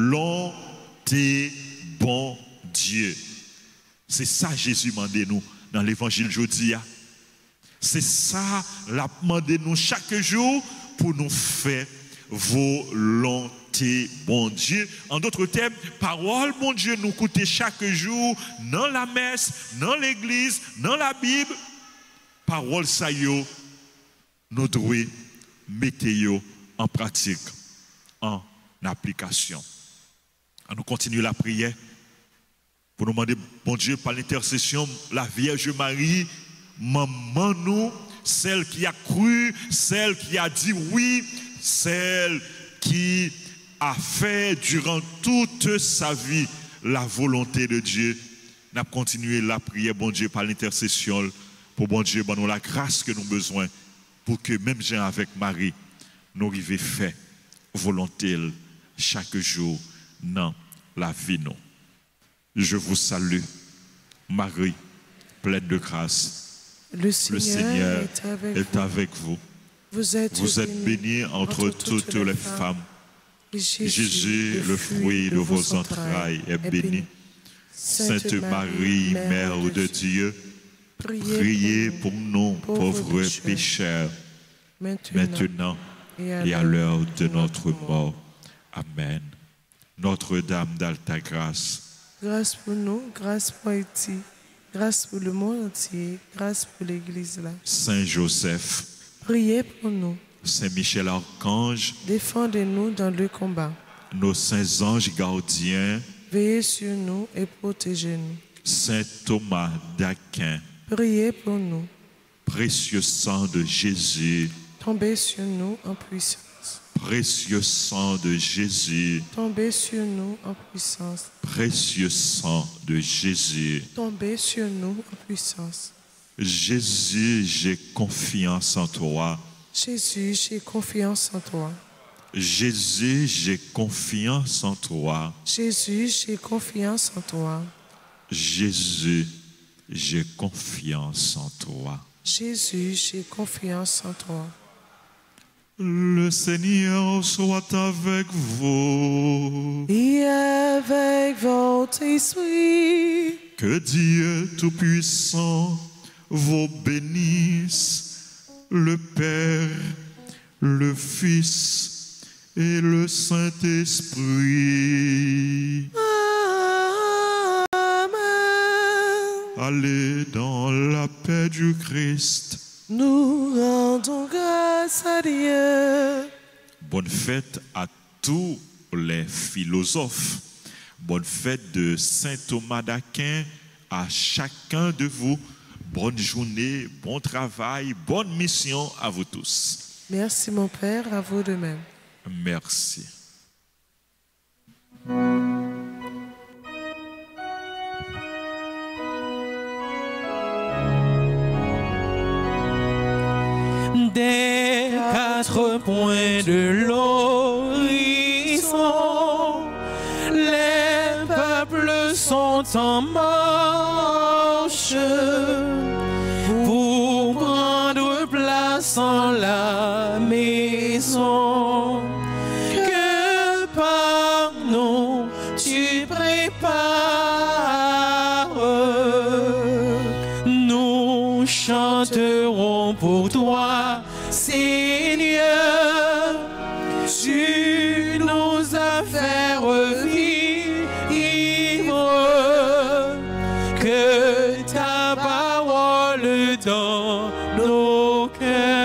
bon Dieu. C'est ça Jésus m'a demandé nous dans l'évangile aujourd'hui. C'est ça l'a demandé nous chaque jour pour nous faire volonté, bon Dieu. En d'autres termes, parole, bon Dieu, nous coûte chaque jour dans la messe, dans l'église, dans la Bible. Parole ça yo, nous devons mettre yo en pratique, en application. Nous continuons la prière pour nous demander, bon Dieu, par l'intercession, la Vierge Marie, maman nous, celle qui a cru, celle qui a dit oui, celle qui a fait durant toute sa vie la volonté de Dieu. Nous avons continué la prière, bon Dieu, par l'intercession, pour bon Dieu, nous la grâce que nous avons besoin, pour que même Jean avec Marie, nous arrivions à faire volonté chaque jour dans la vie. Nous. Je vous salue, Marie, pleine de grâce. Le Seigneur est avec vous. Vous êtes bénie entre toutes les femmes. Jésus, le fruit de vos entrailles, est béni. Sainte Marie, Mère de Dieu, priez pour nous, pauvres pécheurs, maintenant et à l'heure de notre mort. Amen. Notre-Dame d'Alta Grâce, grâce pour nous, grâce pour Haïti, grâce pour le monde entier, grâce pour l'Église là. Saint Joseph, priez pour nous. Saint Michel Archange, défendez-nous dans le combat. nos saints anges gardiens, veillez sur nous et protégez-nous. Saint Thomas d'Aquin, Priez pour nous. précieux sang de Jésus, Tombez sur nous en puissance. précieux sang de Jésus, Tombez sur nous en puissance. précieux sang de Jésus. Tombez sur nous en puissance. Jésus, j'ai confiance en toi. Jésus, j'ai confiance en toi. Jésus, j'ai confiance en toi. Jésus, j'ai confiance en toi. Jésus, j'ai confiance en toi. Jésus, j'ai confiance en toi. Le Seigneur soit avec vous. Et avec votre esprit, Que Dieu Tout-Puissant vous bénisse, le Père, le Fils et le Saint-Esprit. Amen. Allez dans la paix du Christ. Nous rendons grâce à Dieu. Bonne fête à tous les philosophes. Bonne fête de Saint Thomas d'Aquin à chacun de vous. Bonne journée, bon travail, bonne mission à vous tous. Merci mon Père, à vous de même. Merci. Des quatre points de l'horizon, les peuples sont en marche pour prendre place en la maison que par nous tu prépares. Nous chanterons pour toi, Seigneur, tu nous as fait revivre, que ta parole dans nos cœurs